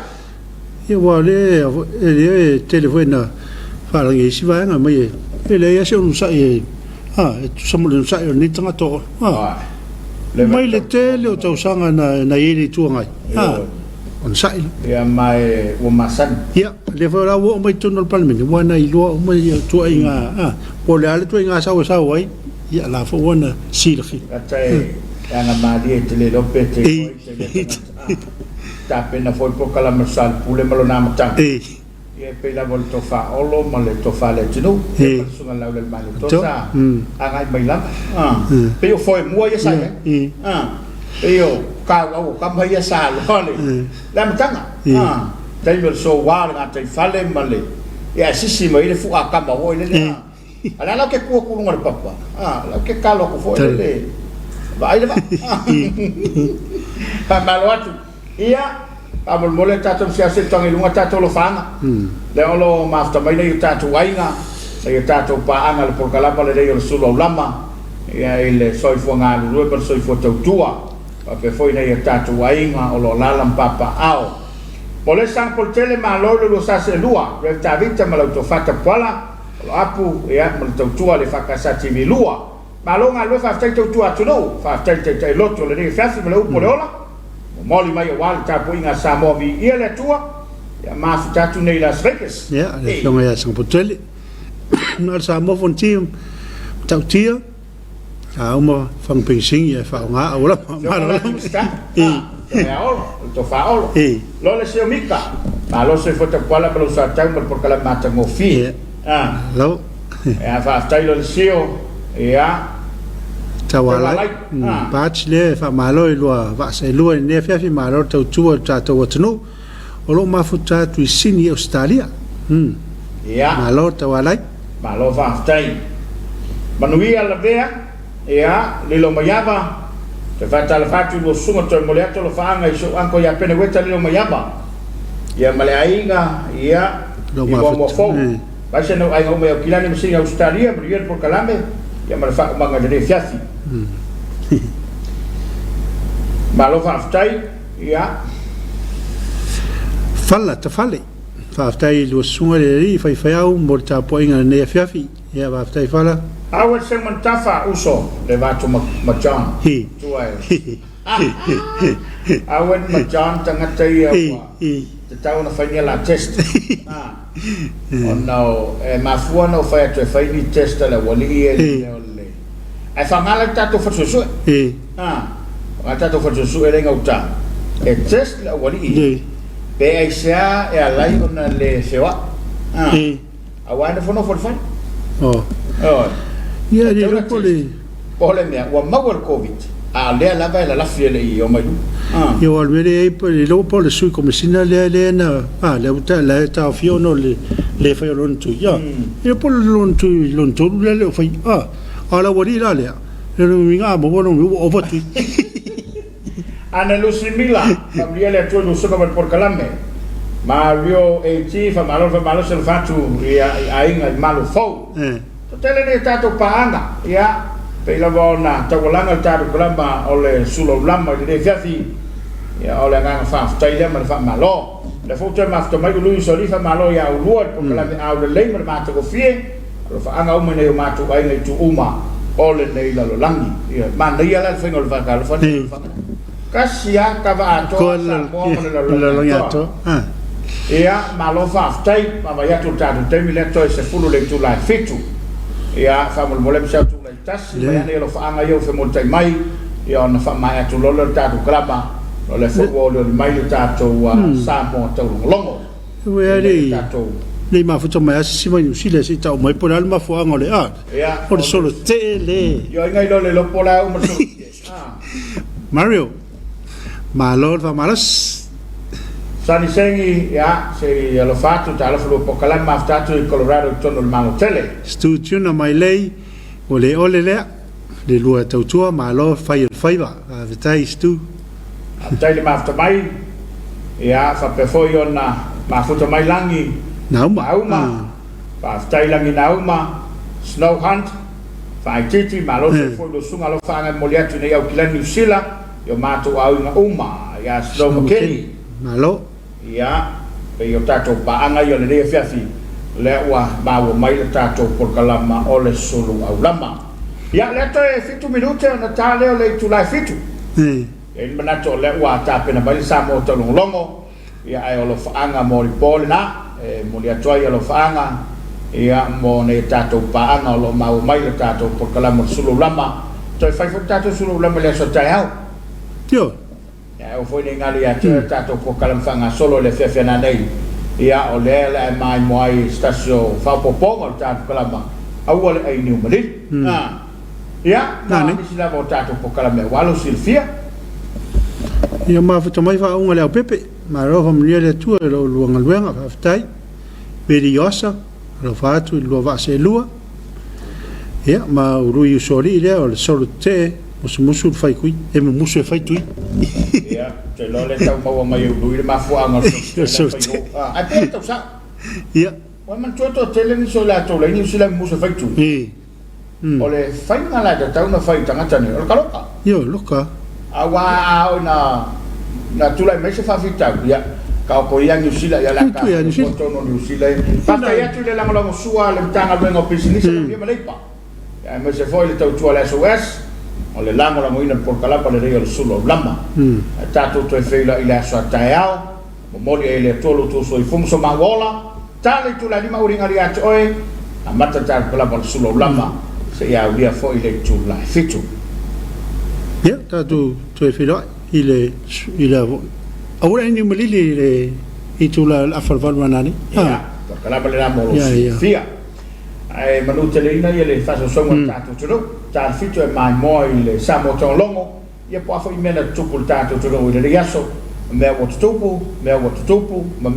ia wale ele telefona fala ngi si va nga mai ele ia se un sai tu samo le sai ni tanga to mai le tele o tau sanga na ili tu ngai on sai ia mai o masan ia le fora wo mai tunol palmen wa na ilo mai tu inga po le ale tu inga sa ai ia la fo ona silfi atai ana mali te le lopete ta pena foi po kala masal pule malo na mata ia pe la volto fa olo male to fa le tino sunga la le male to sa anga mai la pe foi mo ia sa io kau kam ia sa lo le la mtanga tai vel so wa nga tai fale male ia sisi mai le fu akama wo le ala la ke ku ku ngor papa la ke kalo ku fo le vai le va pa malwatu ia amol mole tato sia se tongi lunga tato lo fanga le olo mafta mai le Tapuaiga le tato pa anga le porkalapa le yo Suluaulama ia ile soi fo nga lu per soi fo tua pe foi nei Tapuaiga o lo lalam papa ao pole sang por tele malo lo sa se lua re ta vita malo to fata pala lo apu ia mo to tua le fakasa tv lua malo nga lo fa to tua to no fa te loto le fasi mo pole ola moli mai wal Tapuaiga Samoa vi ia le tua ia ma tatu nei las Vegas ia le longa ia sang por tele no Samoa fontim tautia uma fang pensing ia fa nga ola malo to faolo lo le se mika ma lo se foto quala per lo sa tempo por la mata mo fi lo fa tailo le sio tawala patch le fa malo lo va se lo ne fi malo to tu to wotno o lo ma futa tu sini Australia malo tawala malo fa tai manuia la vea le lo mayava te fata la fatu lo sunga to moleato lo fanga iso anko ya pene weta le mayaba ya maleaiga ya mo fo va se no ai no me kilani me sin Australia pero por calame ya me fa manga de Afiafi malo fa aftai ya falla te falle fa aftai lo sunga le fa au mo Tapuaiga ne Afiafi ya va aftai falla awe se mantafa uso le vato machan tu ai awe machan tangata ia te tau na fanya la test no ma fu no fa to fa ni test la wali le ai fa ngala tato fa so tato fa so ele ngauta e test la wali pe ai sa e alai ona le sewa awana fo no for fa ia le pole mea wa mawar covid le la vai la fiele io mai io al vere le lo pole sui commissioner le na le uta la ta fiono le fa lon tu ia e pole lon tu le fa ala wori la le mi nga mo no o va tu ana lo simila familia tu lo so come por calame ma io e ci fa malo se lo faccio ai malo fo tele ne tato paanga ia pe la bona tawalanga tato kulamba ole Suluaulama de Afiafi ia ole nga fa taile ma fa malo le foto ma fa mai lu so fa malo ia lu por la au le mer ma to fie lo fa anga o mene ma to ai ne tu uma ole nei la lo langi ia ma nei la fa ngol fa ka lo fa kasia ka va to la lo yato ia ma lo fa tai ma va yato tato te mi le to se fulu le tu la fitu ia fa mo le psa tu le tas ia ne lo fa anga yo fe mo tai mai ia na fa mai tu lo ta tu kraba lo le fo wo le mai ta tu Samoa tu longo we ali nei mafuta mai asi mai New Zealand si tau mai pona ma fo angole a o le solo tele yo ngai lo le lo pola o so Mario malo va malas sani sengi ya se lo fatto talo flo pokala ma fatto in Colorado tono il mano tele studio na mai lei o le le lua tautua malo fai va vetai stu tai le mafta mai ya fa pe foi ona ma futa mai langi nauma fa tai langi nauma snow hunt fa titi malo se foi lo sunga lo fa ngai moliatu nei au kila New Zealand yo mato au na uma ya snow mokeni malo ya pe yo tato pa anga yo le Afiafi le wa ba wo mai le tato por kalama o le Suluaulama ya le to e fitu minute na tale o le tu la fitu e manato le wa ta pena bali Samoa to longo ya ai o lo faanga mo ri polna e mo li atoia lo faanga ya mo ne tato pa anga lo mai le tato por kalama Suluaulama to e fai fo tato Suluaulama le so tai au yo ya o foi ngali ya tato por kalama fanga solo le fefena nei ya o le mai moi stasio fa popongo tato kalama au le ai niu mali ya na ni sila vo tato por kalama walo silfia ia mafuta mai fa unga le pepe ma ro fa mria le tu lo luanga luanga fa tai periosa lo fa tu lo va se lua ia ma uru sori le o solo te musu fai kui e musu fai tu ia te lo le tau mau mai uru le ma fuanga a pe to sa ia wa man to tele ni so la to le ni sila musu fai tu o le fai ngala da tau na fai tangata ni o kaloka yo loka awa na tula me se fa fita ya ka ko ya New Zealand ya la ka to no New Zealand pa ya tu le la sua le tanga vengo business le me lepa ya me se foi le tau tu ala SOS o le lango la moina por kala pa le rio Suluaulama ta tu to fe la ila so taiao mo mori ele tolo tu so i fumso mangola ta le tu la lima uringa ria oi a mata ta kala pa Suluaulama se ya uria foi le tu la fitu ya ta tu e filo il a ora ni malili le itula afalval manani ya kala pa le ramo fia ai manu telina ye le fa so mo tato tudo ta fitu e mai mo il Samoa ton longo ye po fa imena tupu tato tudo ile riaso me o tupu ma me o tupu ma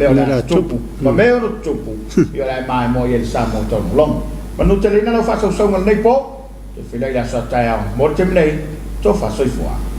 me o tupu yo la mai mo ye Samoa ton longo manu telina lo fa so mo nei po te fila ya sa ta mo temnei to fa so i fua